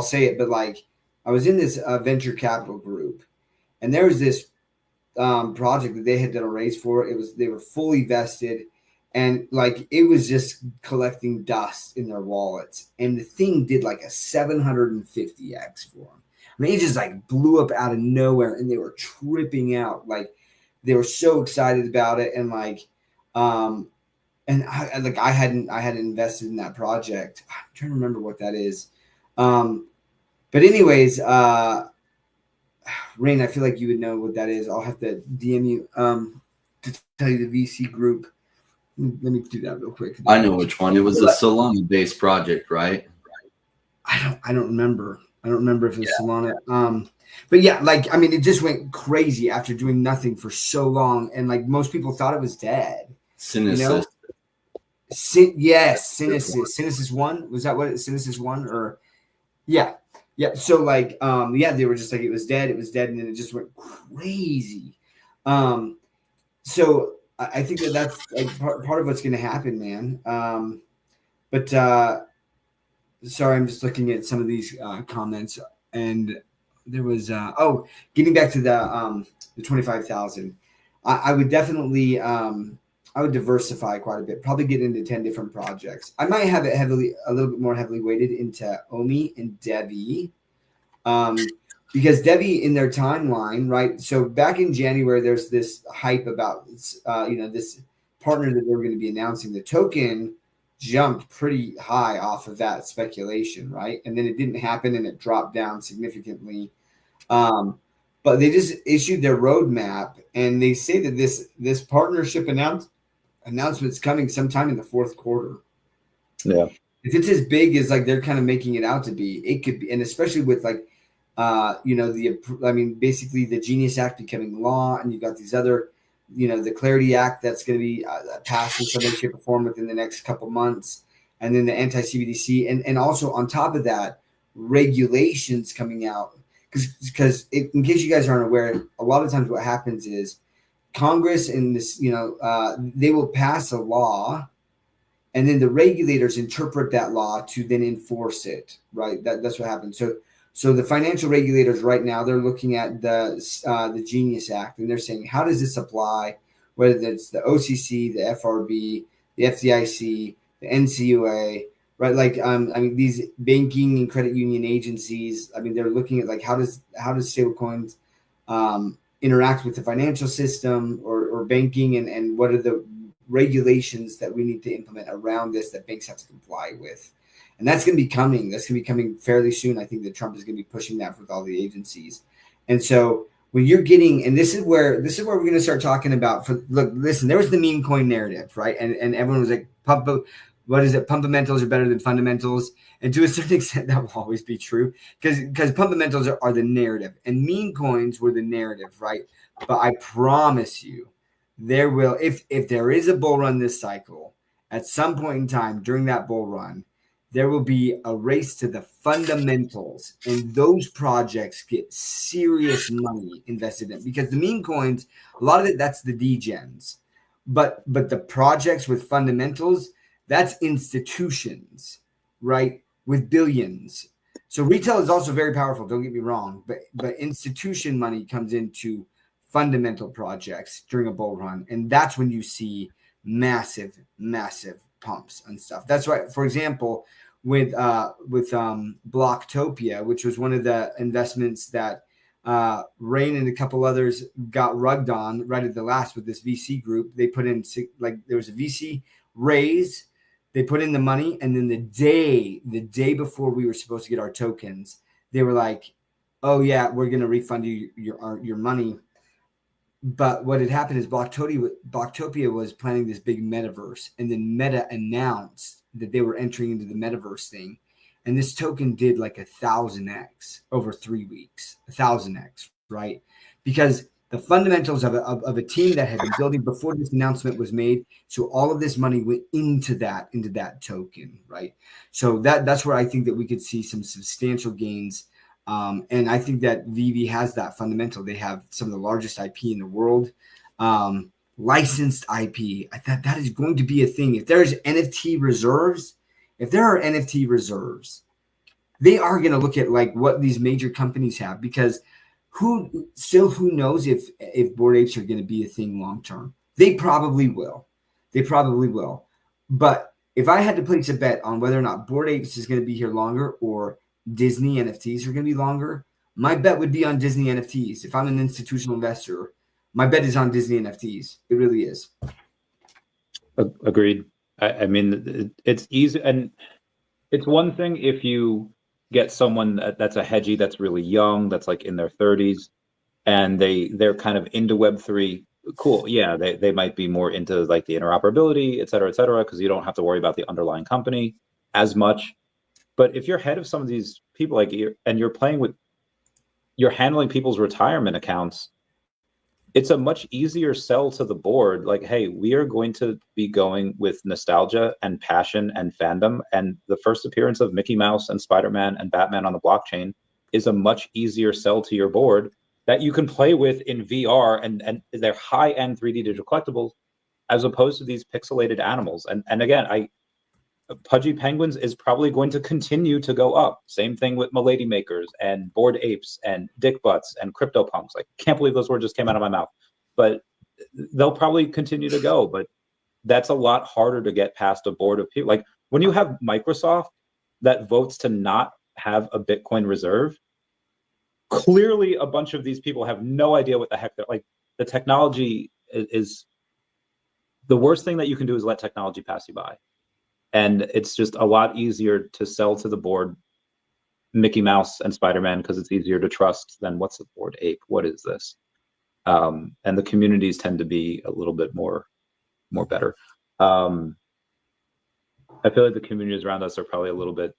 say it. But like I was in this venture capital group, and there was this project that they had done a raise for. They were fully vested, and like it was just collecting dust in their wallets. And the thing did like a 750x for them. I mean, it just like blew up out of nowhere, and they were tripping out. Like they were so excited about it, and like, and I hadn't invested in that project. I'm trying to remember what that is. But anyways, Rain, I feel like you would know what that is. I'll have to DM you to tell you the VC group. Let me do that real quick. I know which one. It was a Solana-based project, right? I don't remember. I don't remember if it was Solana. But yeah, like I mean, it just went crazy after doing nothing for so long, and like most people thought it was dead. Synesis. You know? Synesis. Synesis 1? Was that what Synesis 1 or yeah. So like they were just like it was dead, and then it just went crazy. So I think that's like part of what's gonna happen, man. But sorry, I'm just looking at some of these comments, and there was getting back to the 25,000. I would definitely I would diversify quite a bit, probably get into 10 different projects. I might have it a little bit more heavily weighted into Omi and DevvExchange, because DevvExchange in their timeline, right? So back in January, there's this hype about, this partner that they're going to be announcing. The token jumped pretty high off of that speculation, right? And then it didn't happen, and it dropped down significantly. But they just issued their roadmap, and they say that this partnership announcement's coming sometime in the fourth quarter. Yeah. If it's as big as like they're kind of making it out to be, it could be, and especially with like, basically the Genius Act becoming law, and you've got these other, the Clarity Act that's going to be passed in some way, shape, or form within the next couple months, and then the anti-CBDC, and also on top of that, regulations coming out. Because in case you guys aren't aware, a lot of times what happens is Congress and this, they will pass a law, and then the regulators interpret that law to then enforce it, right? That's what happens. So the financial regulators right now, they're looking at the Genius Act, and they're saying, how does this apply? Whether it's the OCC, the FRB, the FDIC, the NCUA, right? Like, these banking and credit union agencies, they're looking at like, how does stablecoins interact with the financial system or banking, and what are the regulations that we need to implement around this that banks have to comply with. And that's going to be coming. That's going to be coming fairly soon. I think that Trump is going to be pushing that with all the agencies. And so when you're getting, and this is where we're going to start talking about, listen, there was the meme coin narrative, right? And everyone was like, Pumpamentals are better than fundamentals. And to a certain extent, that will always be true because pumpamentals are the narrative, and meme coins were the narrative, right? But I promise you, there will, if there is a bull run this cycle, at some point in time during that bull run, there will be a race to the fundamentals, and those projects get serious money invested in, because the meme coins, a lot of it, that's the degens, but the projects with fundamentals, that's institutions, right, with billions. So retail is also very powerful, don't get me wrong, but institution money comes into fundamental projects during a bull run, and that's when you see massive pumps and stuff. That's right. For example, with Blocktopia, which was one of the investments that Rain and a couple others got rugged on right at the last with this VC group. They put in, like, there was a VC raise, they put in the money, and then the day before we were supposed to get our tokens, they were like, oh yeah, we're going to refund you your money. But what had happened is Blocktopia was planning this big metaverse, and then Meta announced that they were entering into the metaverse thing. And this token did like 1,000x over 3 weeks, 1,000x, right? Because the fundamentals of a team that had been building before this announcement was made. So all of this money went into that token, right? So that's where I think that we could see some substantial gains. And I think that VeVe has that fundamental. They have some of the largest IP in the world, licensed IP. I thought that is going to be a thing. If there's NFT reserves, if there are NFT reserves, they are going to look at like what these major companies have, because who knows if Bored Apes are going to be a thing long term. They probably will. But if I had to place a bet on whether or not Bored Apes is going to be here longer or Disney NFTs are going to be longer, my bet would be on Disney NFTs. If I'm an institutional investor, my bet is on Disney NFTs. It really is. Agreed. I mean, it's easy, and it's one thing if you get someone that's a hedgy, that's really young, that's like in their 30s, and they're kind of into Web3. Cool. Yeah, they might be more into like the interoperability, et cetera, because you don't have to worry about the underlying company as much. But if you're head of some of these people, like you're handling people's retirement accounts, it's a much easier sell to the board. Like, hey, we are going to be going with nostalgia and passion and fandom. And the first appearance of Mickey Mouse and Spider-Man and Batman on the blockchain is a much easier sell to your board that you can play with in VR and they're high-end 3D digital collectibles, as opposed to these pixelated animals. And again, Pudgy Penguins is probably going to continue to go up. Same thing with Milady Makers and Bored Apes and Dick Butts and CryptoPunks. I can't believe those words just came out of my mouth. But they'll probably continue to go. But that's a lot harder to get past a board of people. Like when you have Microsoft that votes to not have a Bitcoin reserve, clearly a bunch of these people have no idea what the heck they're like. The technology is the worst thing that you can do is let technology pass you by. And it's just a lot easier to sell to the board Mickey Mouse and Spider-Man because it's easier to trust than what's a Bored Ape? What is this? And the communities tend to be a little bit more better. I feel like the communities around us are probably a little bit.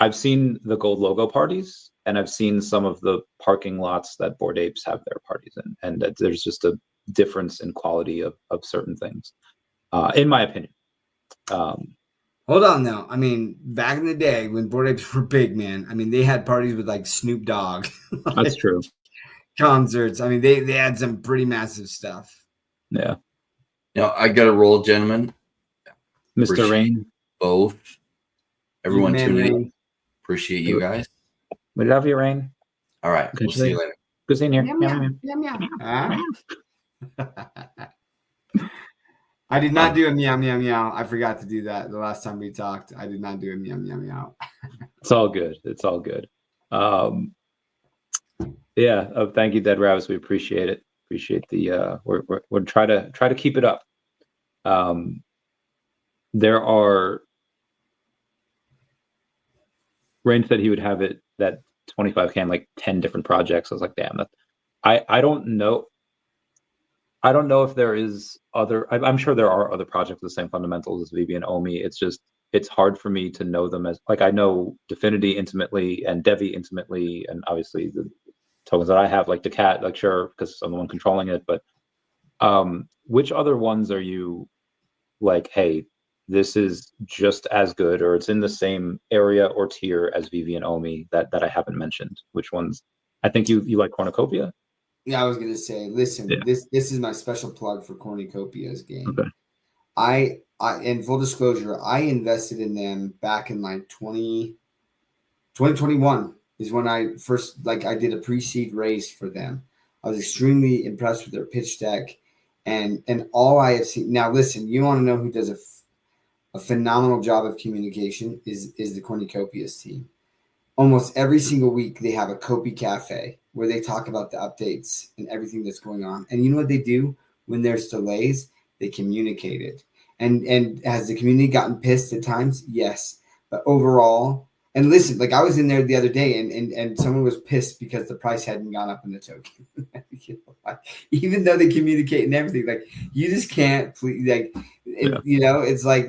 I've seen the gold logo parties, and I've seen some of the parking lots that Bored Apes have their parties in, and there's just a difference in quality of certain things. In my opinion. Hold on though. I mean, back in the day when Bored Apes were big, man, I mean, they had parties with like Snoop Dogg. That's true. Concerts. I mean, they had some pretty massive stuff. Yeah. I got to roll, gentlemen. Mr. Rain. Both. Everyone tuning in. Rain. Appreciate you guys. We love you, Rain. All right. We'll see you later. Good seeing you. I did not do a meow, meow, meow. I forgot to do that the last time we talked. I did not do a meow, meow, meow. It's all good. It's all good. Yeah. Thank you, Dead Rabbits. We appreciate it. Appreciate the. We're try to keep it up. There are. Rain said he would have it that 25K in like 10 different projects. I was like, damn, that. I don't know. I don't know if there is other. I'm sure there are other projects with the same fundamentals as VeVe and Omi. It's hard for me to know them as like I know Dfinity intimately and DevvE intimately, and obviously the tokens that I have like Decat, like sure because I'm the one controlling it. But which other ones are you like? Hey, this is just as good, or it's in the same area or tier as VeVe and Omi that I haven't mentioned. Which ones? I think you like Cornucopia. Yeah, I was gonna say, listen, this is my special plug for Cornucopias Game. Okay. I in full disclosure, I invested in them back in like 2021 is when I first I did a pre-seed raise for them. I was extremely impressed with their pitch deck and all I have seen. Now listen, you want to know who does a phenomenal job of communication is the Cornucopias team. Almost every single week they have a Copy Cafe where they talk about the updates and everything that's going on. And you know what they do when there's delays? They communicate it. And has the community gotten pissed at times? Yes. But overall, And listen, like I was in there the other day and someone was pissed because the price hadn't gone up in the token. Even though they communicate and everything, like you just can't please, like, you know, it's like,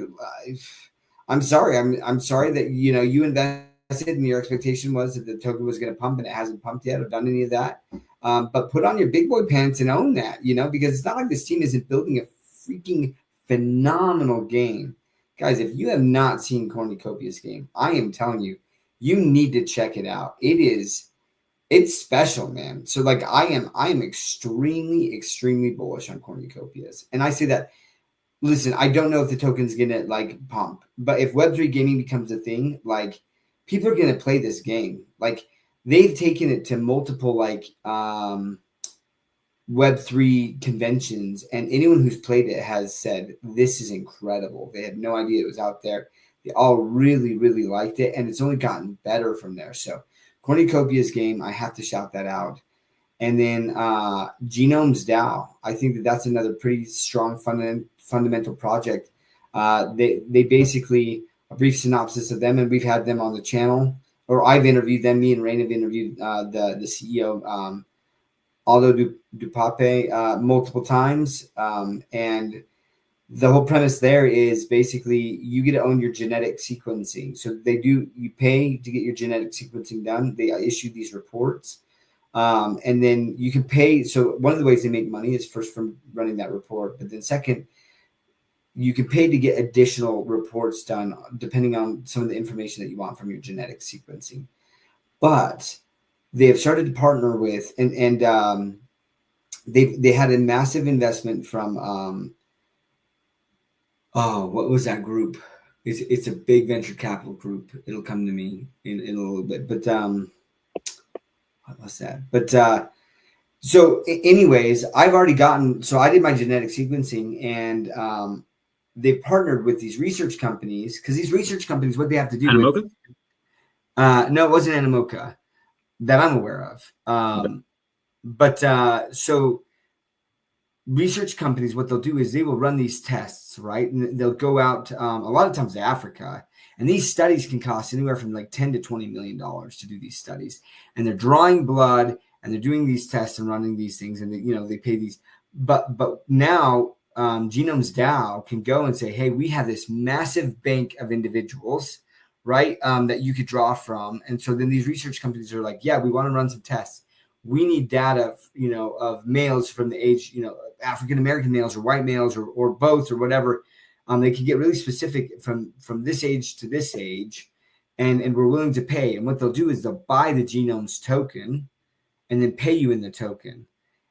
I'm sorry. I'm sorry that, you know, you invested and your expectation was that the token was going to pump and it hasn't pumped yet or done any of that. But put on your big boy pants and own that, you know, because it's not like this team isn't building a freaking phenomenal game. Guys, if you have not seen Cornucopias Game, I am telling you, you need to check it out. It's special, man. So like I am extremely bullish on Cornucopias. And I say that, listen, I don't know if the token's gonna like pump, but if Web3 gaming becomes a thing, like people are gonna play this game. Like they've taken it to multiple like Web3 conventions, and anyone who's played it has said this is incredible. They had no idea it was out there. They all really, really liked it, and it's only gotten better from there. So Cornucopias Game, I have to shout that out. And then Genomes DAO, I think that's another pretty strong fundamental project. They basically, a brief synopsis of them, and we've had them on the channel, or I've interviewed them. Me and Rain have interviewed the CEO, Aldo Dupape, multiple times. And the whole premise there is basically you get to own your genetic sequencing. So you pay to get your genetic sequencing done. They issue these reports. And then you can pay. So one of the ways they make money is first from running that report. But then second, you can pay to get additional reports done depending on some of the information that you want from your genetic sequencing. But they have started to partner with, and they had a massive investment from what was that group? It's a big venture capital group. It'll come to me in a little bit, but what was that? But so anyways, I've already gotten. So I did my genetic sequencing, and they partnered with these research companies because these research companies, what they have to do Animoca? with, no, it wasn't Animoca that I'm aware of. But so research companies, what they'll do is they will run these tests, right? And they'll go out a lot of times to Africa, and these studies can cost anywhere from like $10 to $20 million to do these studies. And they're drawing blood and they're doing these tests and running these things, and they pay these. But now Genomes DAO can go and say, hey, we have this massive bank of individuals, right, that you could draw from. And so then these research companies are like, yeah, we want to run some tests. We need data, of males from the age, African-American males or white males or both or whatever. They can get really specific from this age to this age, and we're willing to pay. And what they'll do is they'll buy the genomes token and then pay you in the token.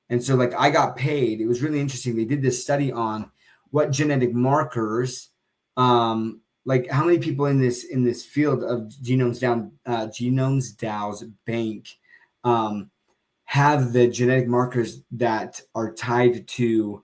And so like I got paid. It was really interesting. They did this study on what genetic markers, like how many people in this field of Genomes DAO's bank have the genetic markers that are tied to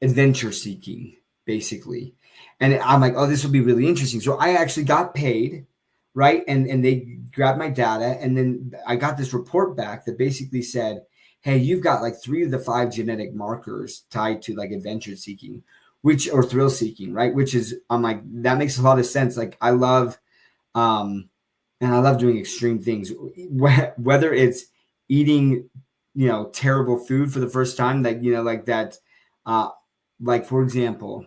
adventure seeking, basically. And I'm like, oh, this will be really interesting. So I actually got paid, right? And they grabbed my data, and then I got this report back that basically said, hey, you've got like 3 of the 5 genetic markers tied to like adventure seeking, or thrill seeking, right? Which is, I'm like, that makes a lot of sense. Like I love, and I love doing extreme things, whether it's eating, terrible food for the first time, like that. Like, for example,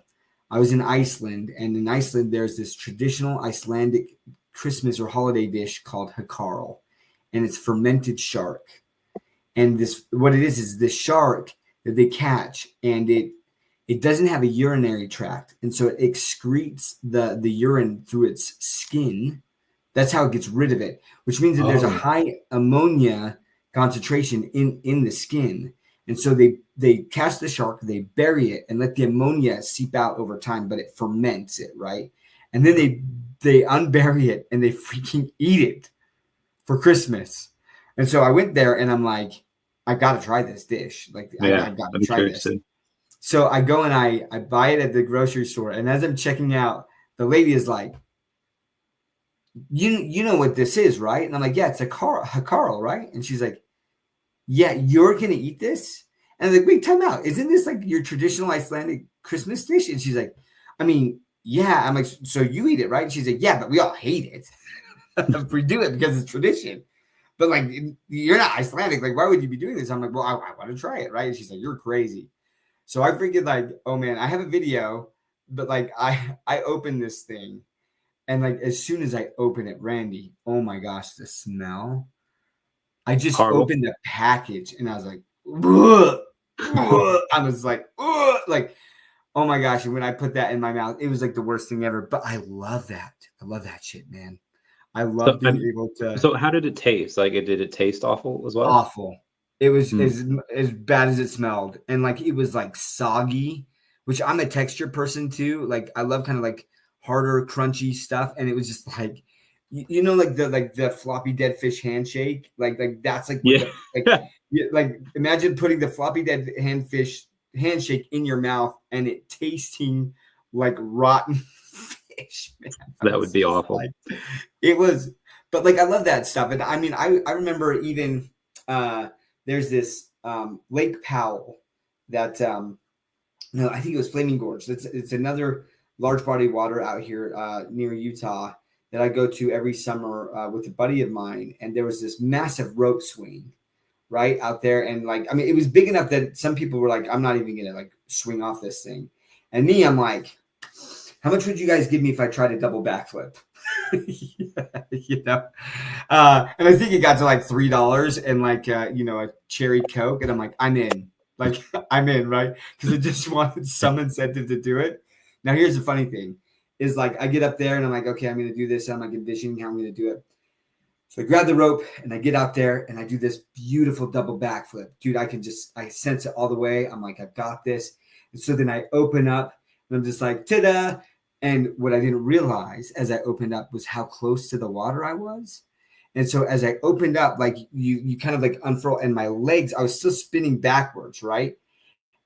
I was in Iceland, and in Iceland, there's this traditional Icelandic Christmas or holiday dish called hakarl, and it's fermented shark. And what it is this shark that they catch, and it doesn't have a urinary tract, and so it excretes the urine through its skin. That's how it gets rid of it, which means that there's a high ammonia concentration in the skin. And so they catch the shark, they bury it, and let the ammonia seep out over time, but it ferments it, right? And then they unbury it and they freaking eat it for Christmas. And so I went there and I'm like, I've got to try this dish. Like, I've got to try this. So I go and I buy it at the grocery store. And as I'm checking out, the lady is like, you know what this is, right? And I'm like, yeah, it's hakarl, right? And she's like, yeah, you're going to eat this? And I was like, wait, time out. Isn't this like your traditional Icelandic Christmas dish? And she's like, I mean, yeah. I'm like, so you eat it, right? And she's like, yeah, but we all hate it. We do it because it's tradition. But like, you're not Icelandic. Like, why would you be doing this? I'm like, well, I want to try it, right? And she's like, you're crazy. So I freaking like, oh man, I have a video, but like I opened this thing, and like as soon as I open it, Randy, oh my gosh, the smell. I just Horrible. opened the package and I was like, ugh, ugh. I was like, like, oh my gosh. And when I put that in my mouth, it was like the worst thing ever. But I love that. I love that shit, man. I love being able to. So how did it taste? Like, did it taste awful as well? Awful. It was as bad as it smelled. And like it was like soggy, which I'm a texture person too. Like I love kind of like harder, crunchy stuff. And it was just like, you know, like the floppy dead fish handshake. Like that's like, Yeah. like imagine putting the floppy dead handshake in your mouth and it tasting like rotten fish. Man. That would be awful. Like, it was, but like I love that stuff. And I mean, I remember even there's this Lake Powell that no, I think it was Flaming Gorge. It's another large body of water out here near Utah that I go to every summer with a buddy of mine. And there was this massive rope swing right out there. And like, I mean, it was big enough that some people were like, I'm not even going to like swing off this thing. And me, I'm like, how much would you guys give me if I tried a double backflip? You know? And I think it got to like $3 and like, you know, a cherry Coke. And I'm like, I'm in. Like, I'm in, right? Because I just wanted some incentive to do it. Now, here's the funny thing is like, I get up there and I'm like, okay, I'm going to do this. I'm like envisioning how I'm going to do it. So I grab the rope and I get out there and I do this beautiful double backflip. Dude, I sense it all the way. I'm like, I've got this. And so then I open up and I'm just like, ta-da. And what I didn't realize as I opened up was how close to the water I was. And so as I opened up, like you kind of like unfurl and my legs, I was still spinning backwards, right?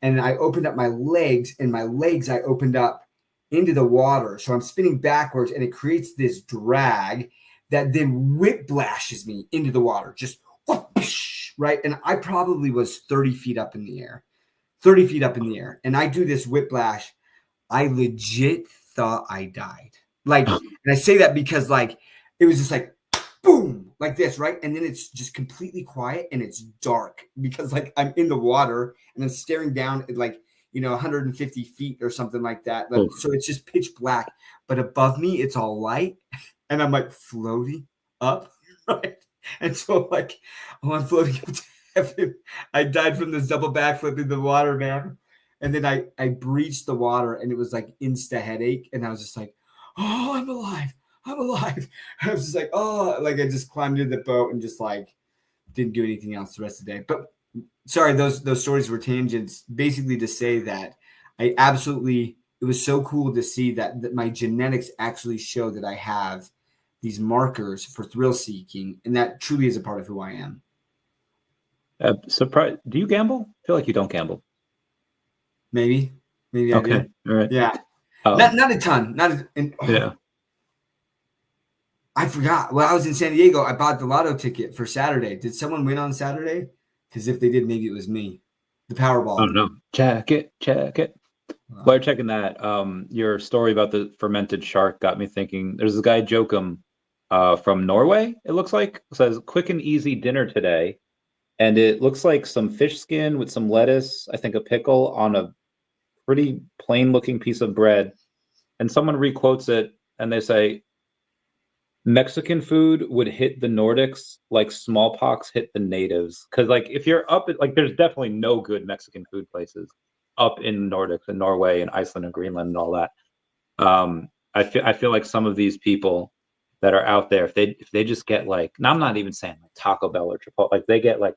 And I opened up my legs and my legs, I opened up into the water. So I'm spinning backwards and it creates this drag that then whiplashes me into the water, just whoosh, right? And I probably was 30 feet up in the air. And I do this whiplash. I legit thought I died. Like, and I say that because like, it was just like, boom, like this, right? And then it's just completely quiet and it's dark because like I'm in the water and I'm staring down at like, you know, 150 feet or something like that. Like, so it's just pitch black, but above me, it's all light. And I'm like floating up, right? And so like, oh, I'm floating up to heaven. I died from this double backflip in the water, man. And then I breached the water and it was like insta headache. And I was just like, oh, I'm alive. I was just like, oh, like I just climbed into the boat and just like didn't do anything else the rest of the day. But sorry, those stories were tangents. Basically to say that it was so cool to see that my genetics actually show that I have these markers for thrill seeking. And that truly is a part of who I am. Surprise. Do you gamble? I feel like you don't gamble. Maybe okay. I do. All right. Yeah. Not a ton. Yeah. I forgot. When I was in San Diego, I bought the lotto ticket for Saturday. Did someone win on Saturday? Because if they did, maybe it was me. The Powerball. Oh no. Check it. While you're checking that, your story about the fermented shark got me thinking. There's a guy, Jokum, from Norway, it looks like. It says, quick and easy dinner today. And it looks like some fish skin with some lettuce, I think a pickle on a pretty plain looking piece of bread. And someone requotes it and they say, Mexican food would hit the Nordics like smallpox hit the natives. Because like if you're up at, like there's definitely no good Mexican food places up in Nordics and Norway and Iceland and Greenland and all that. I feel like some of these people that are out there, if they just get like, now I'm not even saying like Taco Bell or Chipotle, like they get like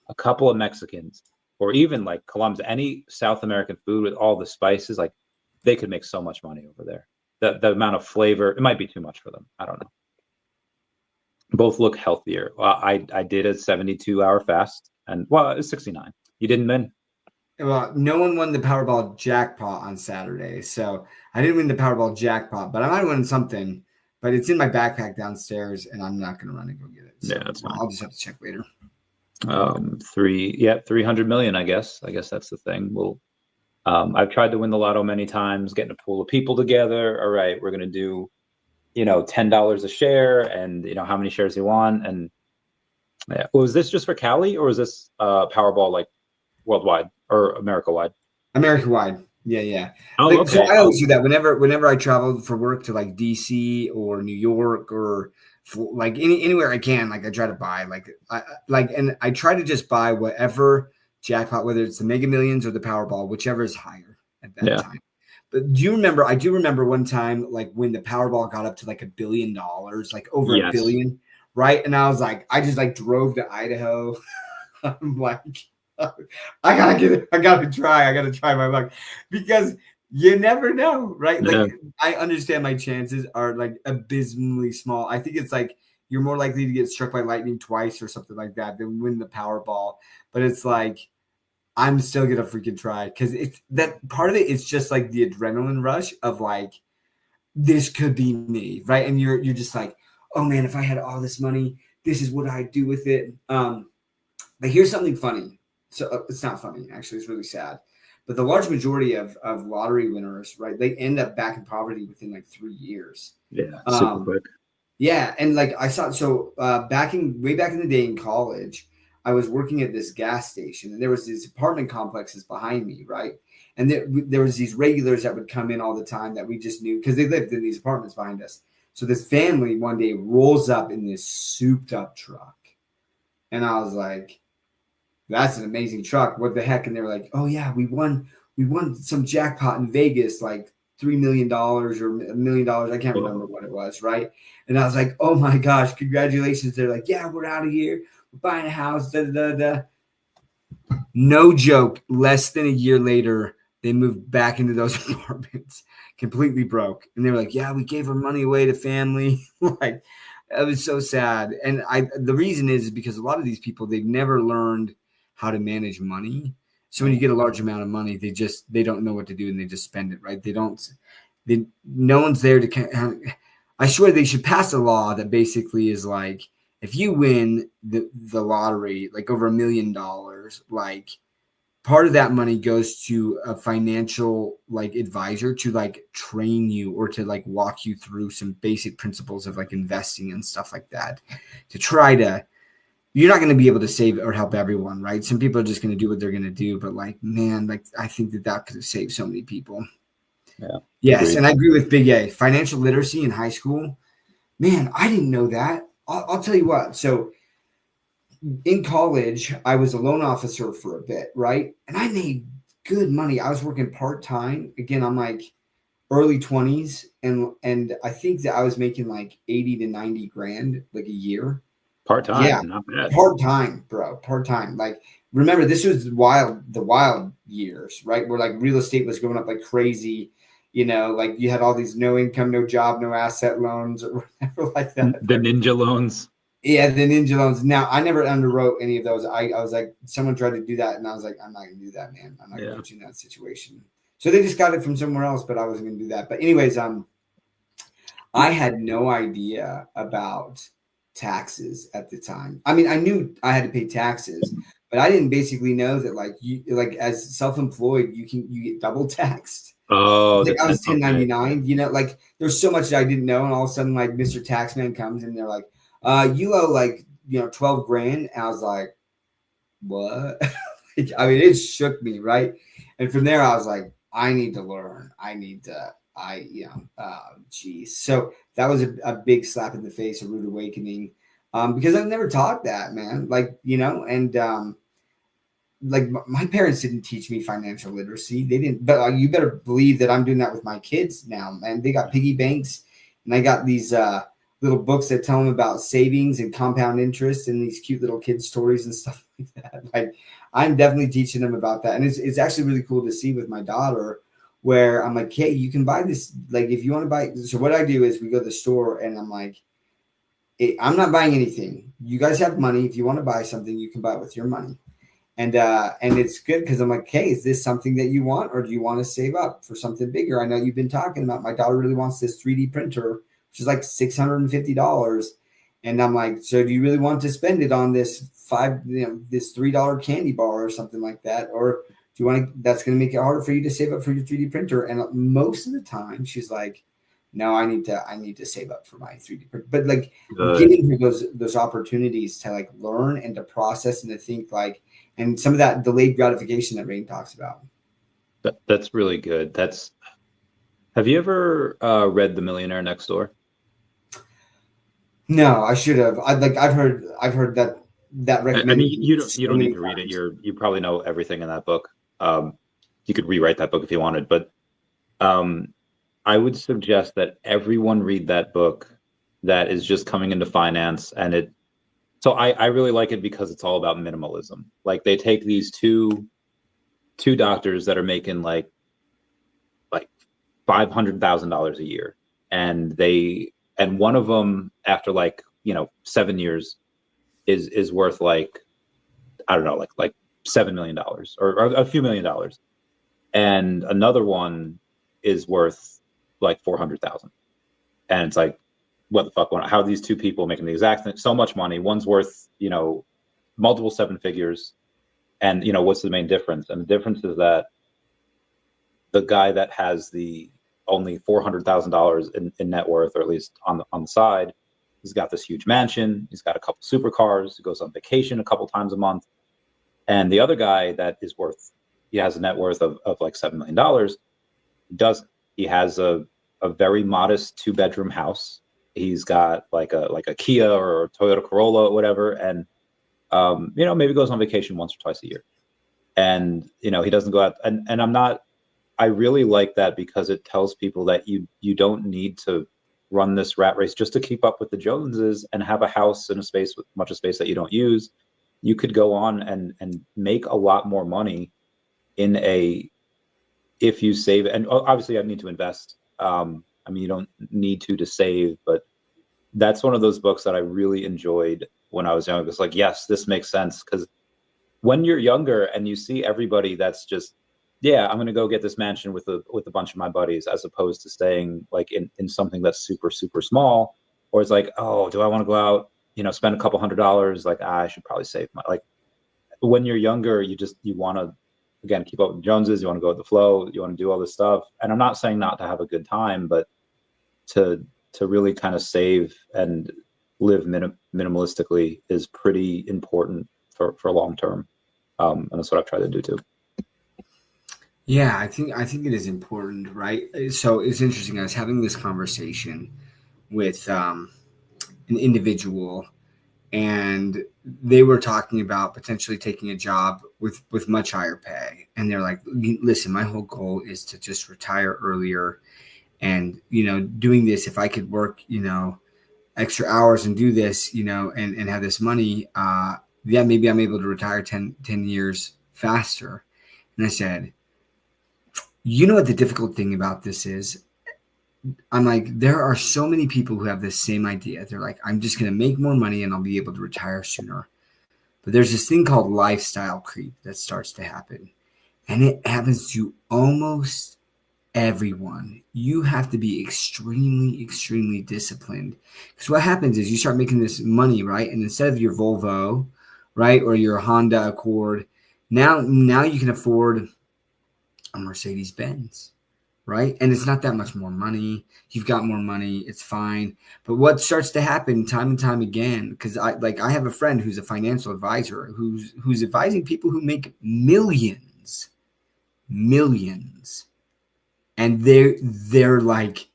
a couple of Mexicans or even like Columbus, any South American food with all the spices, like they could make so much money over there. The amount of flavor, it might be too much for them. I don't know. Both look healthier. Well, I did a 72-hour fast and well, it was 69. You didn't win? Well, no one won the Powerball jackpot on Saturday. So I didn't win the Powerball jackpot, but I might win something. But it's in my backpack downstairs and I'm not going to run and go get it. So yeah, that's fine. I'll just have to check later. 300 million, I guess. I guess that's the thing. I've tried to win the lotto many times, getting a pool of people together. All right, we're going to do, $10 a share, and how many shares you want. And yeah, was this just for Cali, or was this Powerball like worldwide or America wide? America wide. Yeah. Oh, okay. So I always do that whenever I travel for work to like DC or New York or like anywhere I can. Like I try to buy and I try to just buy whatever jackpot, whether it's the Mega Millions or the Powerball, whichever is higher at that time. But I do remember one time, like when the Powerball got up to like $1 billion, like over $1 billion, right? And I was like, I just like drove to Idaho. I'm like, I gotta try my luck, because you never know, right? Like I understand my chances are like abysmally small. I think it's like you're more likely to get struck by lightning twice or something like that than win the Powerball. But it's like, I'm still gonna freaking try, because it's that part of it. It's just like the adrenaline rush of like, this could be me, right? And you're just like, oh man, if I had all this money, this is what I'd do with it. But here's something funny. So it's not funny, actually. It's really sad. But the large majority of lottery winners, right, they end up back in poverty within like 3 years. Yeah, super quick. Yeah, and like I saw, so way back in the day in college, I was working at this gas station, and there was these apartment complexes behind me, right? And there was these regulars that would come in all the time that we just knew because they lived in these apartments behind us. So this family one day rolls up in this souped up truck, and I was like, that's an amazing truck. What the heck? And they were like, oh yeah, we won some jackpot in Vegas, like $3 million or $1 million. I can't remember what it was, right? And I was like, oh my gosh, congratulations. They're like, yeah, we're out of here. We're buying a house. Da, da, da, da. No joke. Less than a year later, they moved back into those apartments, completely broke. And they were like, yeah, we gave our money away to family. Like, it was so sad. And the reason is because a lot of these people, they've never learned how to manage money. So when you get a large amount of money, they don't know what to do, and they just spend it, right? No one's there to, I swear they should pass a law that basically is like, if you win the lottery, like over $1 million, like part of that money goes to a financial like advisor to like train you or to like walk you through some basic principles of like investing and stuff like that, to try to, you're not going to be able to save or help everyone, right? Some people are just going to do what they're going to do. But like, man, like I think that could have saved so many people. Yeah. Yes. Agreed. And I agree with Big A. Financial literacy in high school. Man, I didn't know that. I'll tell you what. So in college, I was a loan officer for a bit, right? And I made good money. I was working part-time. Again, I'm like early 20s. And I think that I was making like 80 to 90 grand like a year. Part-time, yeah, not bad. Part-time, bro. Part-time. Like, remember, this was the wild years, right? Where like real estate was going up like crazy. Like you had all these no income, no job, no asset loans or whatever like that. The ninja loans. Yeah, the ninja loans. Now, I never underwrote any of those. I was like, someone tried to do that, and I was like, I'm not going to do that, man. I'm not going to put you in that situation. So they just got it from somewhere else, but I wasn't going to do that. But anyways, I had no idea about taxes at the time. I mean, I knew I had to pay taxes, but I didn't basically know that like as self-employed, you get double taxed. Oh, like I was 1099, like there's so much that I didn't know. And all of a sudden, like Mr. Taxman comes and they're like, you owe like, 12 grand. And I was like, what? I mean, it shook me. Right. And from there, I was like, I need to learn. Geez. So that was a big slap in the face, a rude awakening, because I've never taught that, man. Like, and like my parents didn't teach me financial literacy. They didn't, but you better believe that I'm doing that with my kids now, man. They got piggy banks, and I got these little books that tell them about savings and compound interest and these cute little kid stories and stuff like that. Like, I'm definitely teaching them about that. And it's actually really cool to see with my daughter, where I'm like, hey, you can buy this. Like, if you want to buy. So what I do is we go to the store and I'm like, hey, I'm not buying anything. You guys have money. If you want to buy something, you can buy it with your money. And it's good because I'm like, hey, is this something that you want, or do you want to save up for something bigger? I know you've been talking about, my daughter really wants this 3D printer, which is like $650. And I'm like, so do you really want to spend it on this this $3 candy bar or something like that? Or Do you want to? That's going to make it harder for you to save up for your 3D printer. And most of the time, she's like, no, I need to save up for my 3D printer. But like giving her those opportunities to like learn and to process and to think like, and some of that delayed gratification that Rain talks about. That's really good. Have you ever read The Millionaire Next Door? No, I should have. I've heard that recommended. I mean, you don't need to read it. You probably know everything in that book. You could rewrite that book if you wanted, but I would suggest that everyone read that book that is just coming into finance. And so I really like it because it's all about minimalism. Like they take these two doctors that are making like $500,000 a year, and one of them after 7 years is worth like, I don't know, like $7 million or a few $1 million, and another one is worth like 400,000. And it's like, what the fuck? How are these two people making the exact thing, so much money? One's worth multiple seven figures, and what's the main difference? And the difference is that the guy that has the only $400,000 in net worth, or at least on the side, he's got this huge mansion, he's got a couple supercars, he goes on vacation a couple times a month. And the other guy that he has a net worth of like $7 million, doesn't. He has a very modest 2-bedroom house. He's got like a Kia or a Toyota Corolla or whatever, and maybe goes on vacation once or twice a year. And he doesn't go out, and I really like that because it tells people that you don't need to run this rat race just to keep up with the Joneses and have a house in a space with much of space that you don't use. You could go on and make a lot more money if you save. And obviously I need to invest. You don't need to save, but that's one of those books that I really enjoyed when I was young. It's like, yes, this makes sense. Because when you're younger and you see everybody that's just, yeah, I'm going to go get this mansion with a bunch of my buddies, as opposed to staying like in something that's super, super small. Or it's like, oh, do I want to go out, spend a couple $100? Like, I should probably save when you're younger, you want to, again, keep up with the Joneses. You want to go with the flow. You want to do all this stuff. And I'm not saying not to have a good time, but to really kind of save and live minimalistically is pretty important for long term. And that's what I've tried to do too. Yeah, I think it is important, right? So it's interesting. I was having this conversation with an individual, and they were talking about potentially taking a job with much higher pay. And they're like, listen, my whole goal is to just retire earlier. And, doing this, if I could work, extra hours and do this, and have this money, maybe I'm able to retire 10 years faster. And I said, what the difficult thing about this is? I'm like, there are so many people who have this same idea. They're like, I'm just going to make more money and I'll be able to retire sooner. But there's this thing called lifestyle creep that starts to happen. And it happens to almost everyone. You have to be extremely, extremely disciplined. Because what happens is you start making this money, right? And instead of your Volvo, right, or your Honda Accord, now you can afford a Mercedes-Benz, right? And it's not that much more money. You've got more money. It's fine. But what starts to happen time and time again, because I have a friend who's a financial advisor who's advising people who make millions, and they're like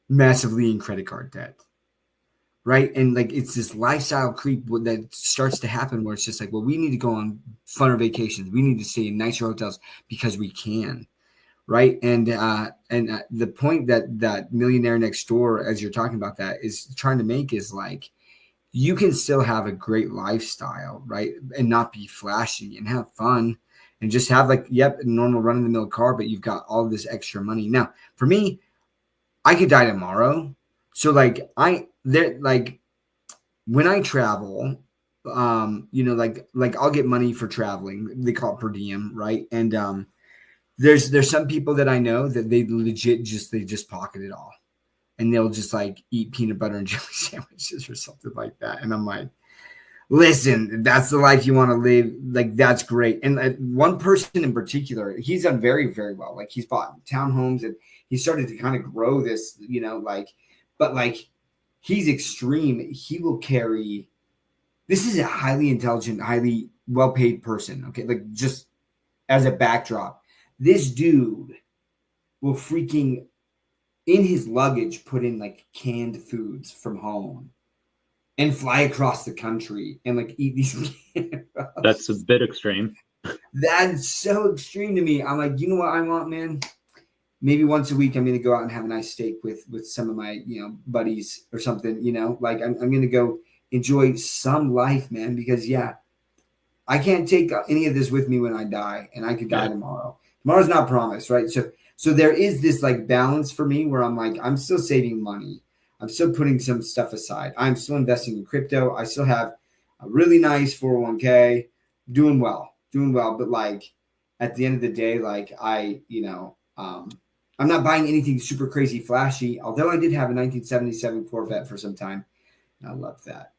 massively in credit card debt, right? And like it's this lifestyle creep that starts to happen where it's just like, well, we need to go on funner vacations. We need to stay in nicer hotels because we can. Right. And the point that Millionaire Next Door, as you're talking about that, is trying to make is like, you can still have a great lifestyle, right? And not be flashy and have fun and just have a normal run of the mill car, but you've got all this extra money. Now, for me, I could die tomorrow. So when I travel, I'll get money for traveling. They call it per diem. Right. And, there's some people that I know that they legit just pocket it all, and they'll just like eat peanut butter and jelly sandwiches or something like that. And I'm like, Listen, that's the life you want to live. Like, that's great. And one person in particular, he's done very, very well. Like, he's bought townhomes and he started to kind of grow this, but like, he's extreme. He will carry. This is a highly intelligent, highly well-paid person. Okay. Like, just as a backdrop, this dude will freaking in his luggage put in like canned foods from home and fly across the country and like eat these. That's a bit extreme. That's so extreme to me. I'm like, you know what I want, man? Maybe once a week I'm gonna go out and have a nice steak with some of my buddies or something. Like I'm gonna go enjoy some life, man. Because I can't take any of this with me when I die, and I could die tomorrow. Tomorrow's not promised, right? So there is this like balance for me where I'm like, I'm still saving money. I'm still putting some stuff aside. I'm still investing in crypto. I still have a really nice 401k, doing well. But like at the end of the day, like I'm not buying anything super crazy flashy. Although I did have a 1977 Corvette for some time. I love that.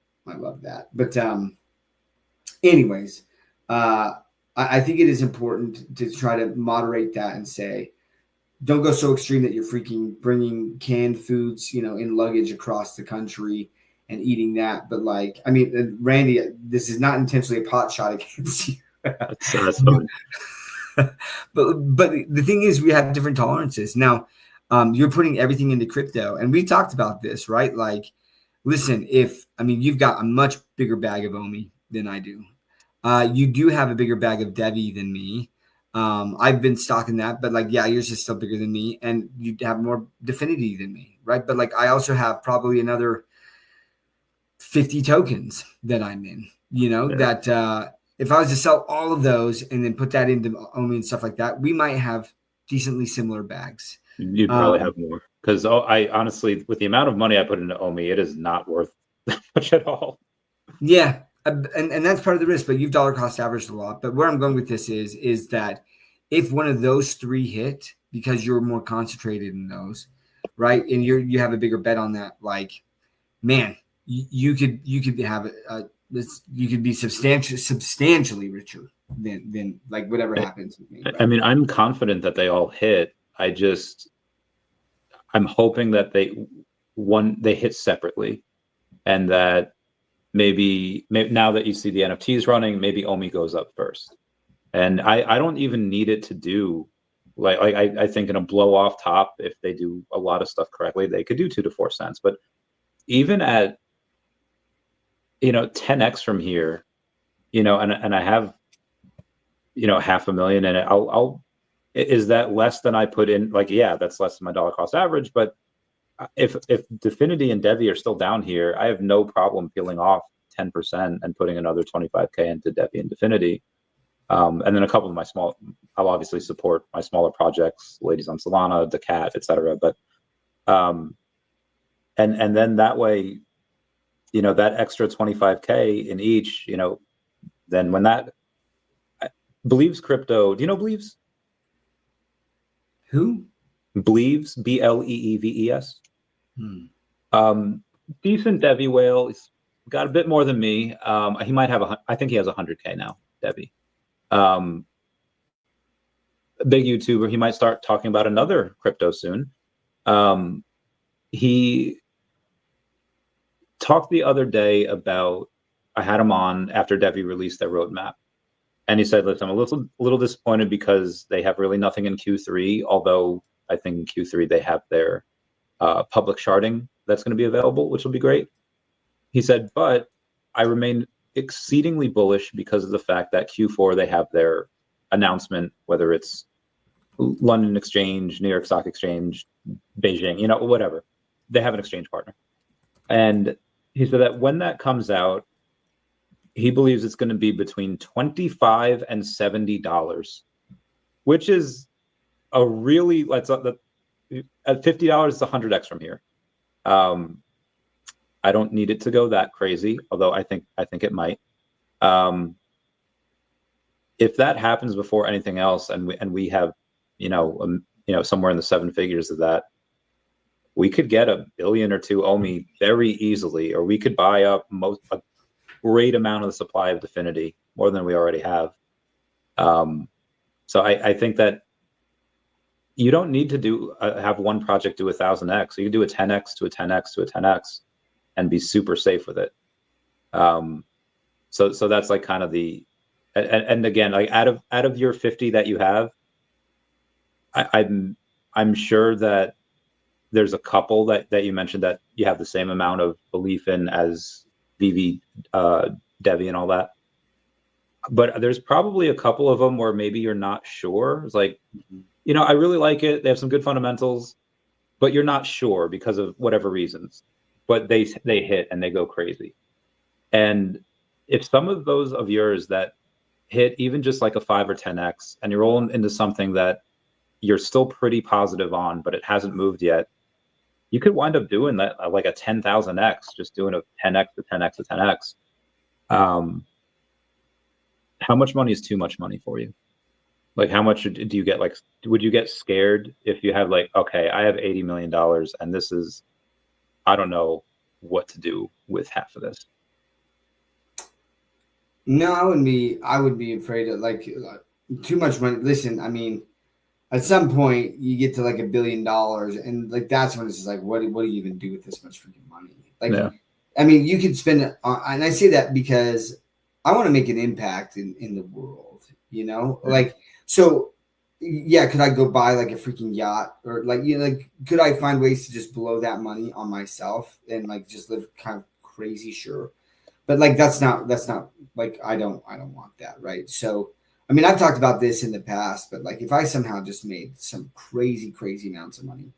But anyways, I think it is important to try to moderate that and say, don't go so extreme that you're freaking bringing canned foods, in luggage across the country and eating that. But like, I mean, Randy, this is not intentionally a pot shot against you. That's fine. But the thing is, we have different tolerances. Now, you're putting everything into crypto, and we talked about this, right? Like, listen, you've got a much bigger bag of OMI than I do. You do have a bigger bag of DevvE than me. I've been stocking that, but like, yours is still bigger than me, and you have more DFINITY than me, right? But like, I also have probably another 50 tokens that I'm in, that if I was to sell all of those and then put that into OMI and stuff like that, we might have decently similar bags. You'd probably have more, because I honestly, with the amount of money I put into OMI, it is not worth that much at all. Yeah. And that's part of the risk, but you've dollar cost averaged a lot. But where I'm going with this is that if one of those three hit, because you're more concentrated in those, right, and you have a bigger bet on that, like, man, you could have you could be substantially richer than like whatever happens with me. Right? I mean, I'm confident that they all hit. I'm hoping that they hit separately, and that maybe now that you see the NFTs running, maybe OMI goes up first. And I don't even need it to do like I think in a blow off top, if they do a lot of stuff correctly, they could do 2 to 4 cents. But even at 10x from here, and I have $500,000 in it, I'll is that less than I put in? Like, that's less than my dollar cost average. But if DFINITY and DevvE are still down here, I have no problem peeling off 10% and putting another 25K into DevvE and DFINITY. And then a couple of I'll obviously support my smaller projects, Ladies on Solana, the Cat, etc. But and then that way, that extra 25K in each, then when that Believes Crypto, do you know Believes? Who? Believes, BLEEVES. Decent DevvE whale. He's got a bit more than me. He might have I think he has 100K now, DevvE. Big YouTuber. He might start talking about another crypto soon. He talked the other day about, I had him on after DevvE released their roadmap, and he said, listen, I'm a little disappointed because they have really nothing in Q3, although I think in Q3 they have their public sharding that's going to be available, which will be great. He said, but I remain exceedingly bullish because of the fact that Q4 they have their announcement, whether it's London Exchange, New York Stock Exchange, Beijing, whatever. They have an exchange partner. And he said that when that comes out, he believes it's going to be between $25 and $70, which is a really, at $50, it's 100x from here. I don't need it to go that crazy, although I think it might. If that happens before anything else, and we have, somewhere in the 7 figures of that, we could get $1 billion or $2 OMI very easily, or we could buy up great amount of the supply of Definity, more than we already have. So I think that you don't need to have one project do 1,000x. You can do a 10x to a 10x to a 10x and be super safe with it. So that's like kind of the, and again, like out of your 50 that you have, I'm sure that there's a couple that you mentioned that you have the same amount of belief in as VeVe, DevvE, and all that. But there's probably a couple of them where maybe you're not sure. It's like, you know, I really like it. They have some good fundamentals, but you're not sure because of whatever reasons. But they hit and they go crazy. And if some of those of yours that hit even just like a 5 or 10x, and you're rolling into something that you're still pretty positive on, but it hasn't moved yet, you could wind up doing that like a 10,000x, just doing a 10x to 10x to 10x. How much money is too much money for you? Like, how much do you get? Like, would you get scared if you have like, okay, I have $80 million and this is, I don't know what to do with half of this? No, I would be afraid of like too much money. Listen, I mean, at some point you get to like $1 billion and like, that's when it's just like, what do you even do with this much freaking money? Like, yeah. I mean, you could spend it on, and I say that because I want to make an impact in the world, you know, like, so yeah. Could I go buy like a freaking yacht or like, you know, like, could I find ways to just blow that money on myself and like just live kind of crazy? Sure. But like, that's not like, I don't want that. Right. So, I mean, I've talked about this in the past, but like, if I somehow just made some crazy amounts of money,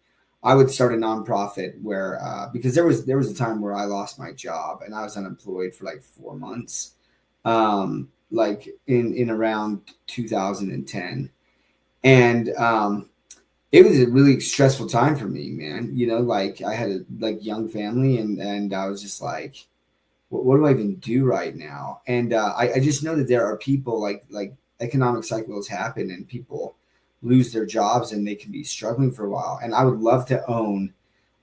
I would start a nonprofit where, because there was a time where I lost my job and I was unemployed for like 4 months. Like in around 2010. And it was a really stressful time for me, man. You know, like I had a like young family and I was just like, what do I even do right now? And I just know that there are people like economic cycles happen and people lose their jobs and they can be struggling for a while. And I would love to own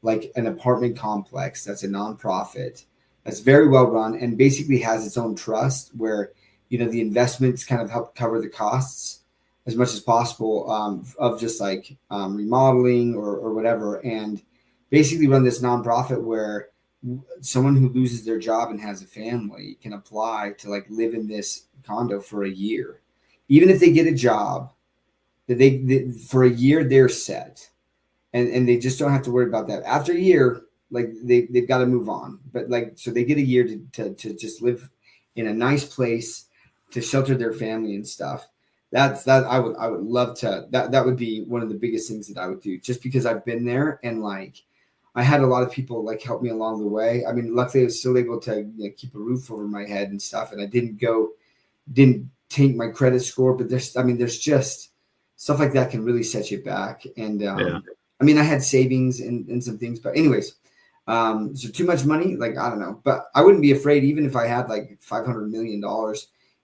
like an apartment complex that's a nonprofit that's very well run and basically has its own trust where, you know, the investments kind of help cover the costs as much as possible of just like remodeling or whatever. And basically run this nonprofit where someone who loses their job and has a family can apply to like live in this condo for a year. Even if they get a job, that they for a year they're set. And they just don't have to worry about that. After a year, like they've got to move on. But like, so they get a year to just live in a nice place to shelter their family and stuff. That I would love to, that would be one of the biggest things that I would do just because I've been there and like, I had a lot of people like help me along the way. I mean, luckily I was still able to, you know, keep a roof over my head and stuff. And I didn't taint my credit score, but there's just stuff like that can really set you back. And I mean, I had savings and some things, but anyways, so too much money, like, I don't know, but I wouldn't be afraid. Even if I had like $500 million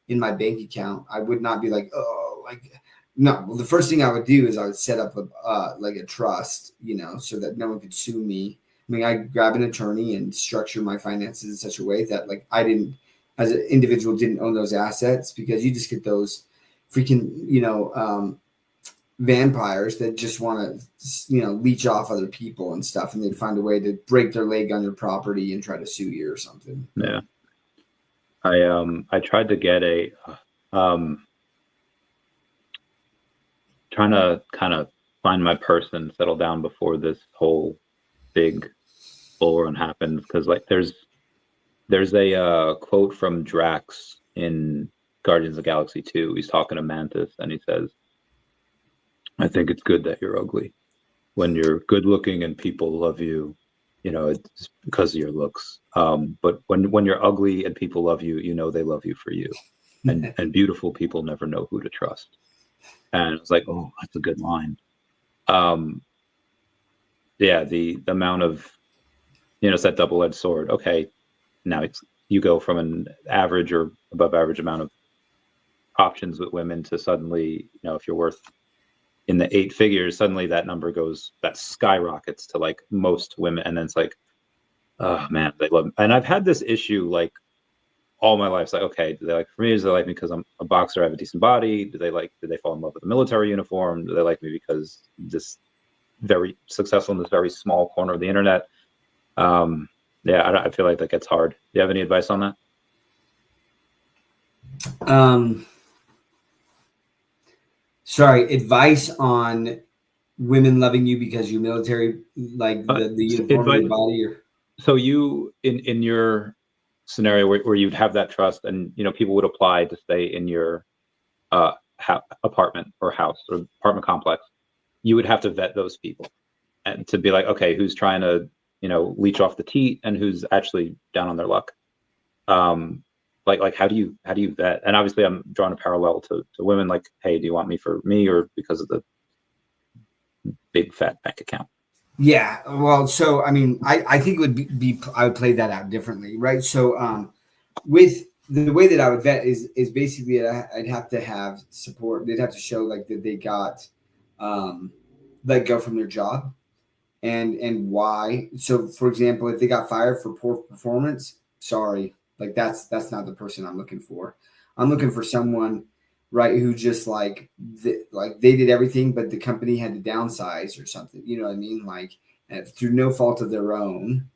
in my bank account, I would not be like, oh, like, no. Well, the first thing I would do is I would set up like a trust, you know, so that no one could sue me. I mean, I grab an attorney and structure my finances in such a way that like I didn't, as an individual, didn't own those assets, because you just get those freaking, you know, vampires that just want to, you know, leech off other people and stuff, and they'd find a way to break their leg on your property and try to sue you or something. Yeah. I tried to get a trying to kind of find my person, settle down before this whole big bull run happens, because like there's a quote from Drax in Guardians of the Galaxy 2. He's talking to Mantis and he says, I think it's good that you're ugly. When you're good looking and people love you, you know, it's because of your looks. But when you're ugly and people love you, you know they love you for you. And beautiful people never know who to trust. And it's like, oh, that's a good line. Yeah, the amount of, you know, it's that double-edged sword. Okay, now you go from an average or above average amount of options with women to suddenly, you know, if you're worth in the 8 figures, suddenly that number that skyrockets to like most women. And then it's like, oh man, they love me. And I've had this issue like all my life. It's like, okay, do they like for me? Do they like me because I'm a boxer, I have a decent body? Did they fall in love with the military uniform? Do they like me because this very successful in this very small corner of the internet? I feel like that gets hard. Do you have any advice on that? Sorry, advice on women loving you because you're military, like the uniform of your body, or so you in your scenario where you'd have that trust, and people would apply to stay in your apartment or house or apartment complex, you would have to vet those people and to be like, okay, who's trying to leech off the teat and who's actually down on their luck. Like how do you vet? And obviously I'm drawing a parallel to women, like, hey, do you want me for me or because of the big fat bank account? Yeah, well, so I mean, I think it would be I would play that out differently, right? So with the way that I would vet is basically I'd have to have support. They'd have to show like that they got let go from their job and why. So for example, if they got fired for poor performance, sorry, like that's not the person I'm looking for. I'm looking for someone, right, who just like they did everything, but the company had to downsize or something. You know what I mean? Like through no fault of their own.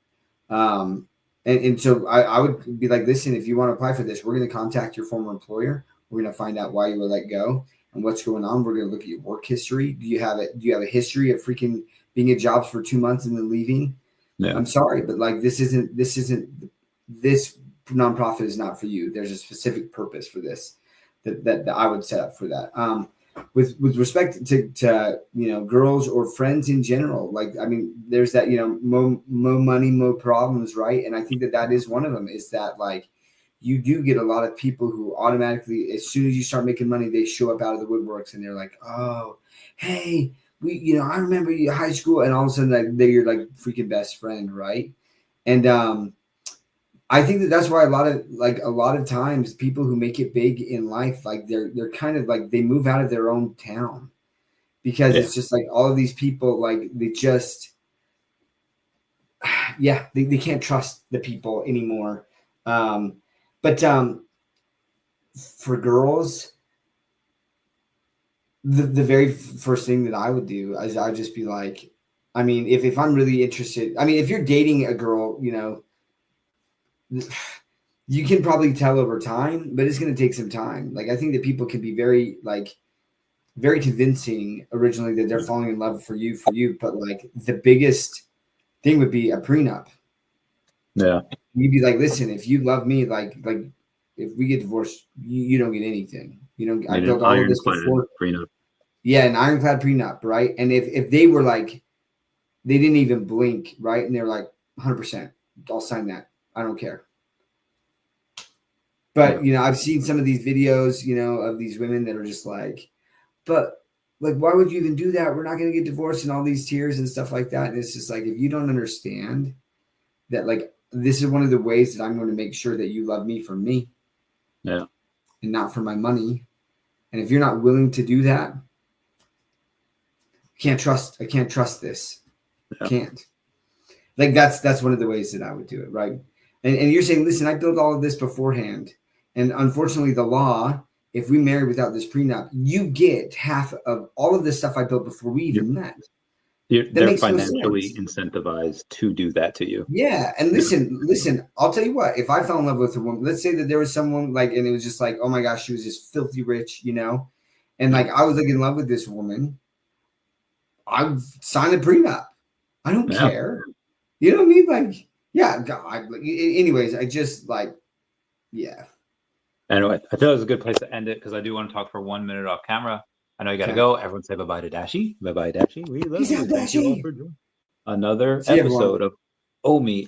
And so I would be like, listen, if you want to apply for this, we're going to contact your former employer. We're going to find out why you were let go and what's going on. We're going to look at your work history. Do you have a history of freaking being at jobs for 2 months and then leaving? Yeah. I'm sorry, but like this nonprofit is not for you. There's a specific purpose for this that I would set up for that. With respect to girls or friends in general, like, I mean, there's that, more money, more problems, right? And I think that is one of them, is that like you do get a lot of people who automatically, as soon as you start making money, they show up out of the woodworks and they're like, oh, hey, I remember you high school, and all of a sudden like they're your like freaking best friend, right? And I think that's why a lot of times people who make it big in life, like they're kind of like they move out of their own town because it's just like all of these people, like they just, they can't trust the people anymore. But for girls, the very first thing that I would do is I'd just be like, I mean, if I'm really interested, I mean, if you're dating a girl, you can probably tell over time, but it's going to take some time. Like, I think that people can be very convincing originally that they're falling in love for you, but like the biggest thing would be a prenup. Yeah. You'd be like, listen, if you love me, like if we get divorced, you don't get anything. I built all of this before. Prenup. Yeah, an ironclad prenup, right? And if they were like, they didn't even blink, right? And they're like, 100%, I'll sign that. I don't care. But, I've seen some of these videos, of these women that are just like, but like, why would you even do that? We're not going to get divorced, and all these tears and stuff like that. And it's just like, if you don't understand that, like, this is one of the ways that I'm going to make sure that you love me for me. Yeah. And not for my money. And if you're not willing to do that, I can't trust this. Yeah. Can't. Like, that's one of the ways that I would do it, right? And you're saying, listen, I built all of this beforehand. And unfortunately, the law, if we marry without this prenup, you get half of all of this stuff I built before we even met. They're financially incentivized to do that to you. Yeah. And listen, I'll tell you what, if I fell in love with a woman, let's say that there was someone like, and it was just like, oh my gosh, she was just filthy rich, and like, I was like in love with this woman. I signed a prenup. I don't care. You know what I mean? Like, yeah. God, anyways, I just like, yeah. Anyway, I thought it was a good place to end it because I do want to talk for 1 minute off camera. I know you got to go. Everyone say bye-bye to Dashy. Bye-bye, Dashy. We love you. Thank you all for joining another episode of Omi.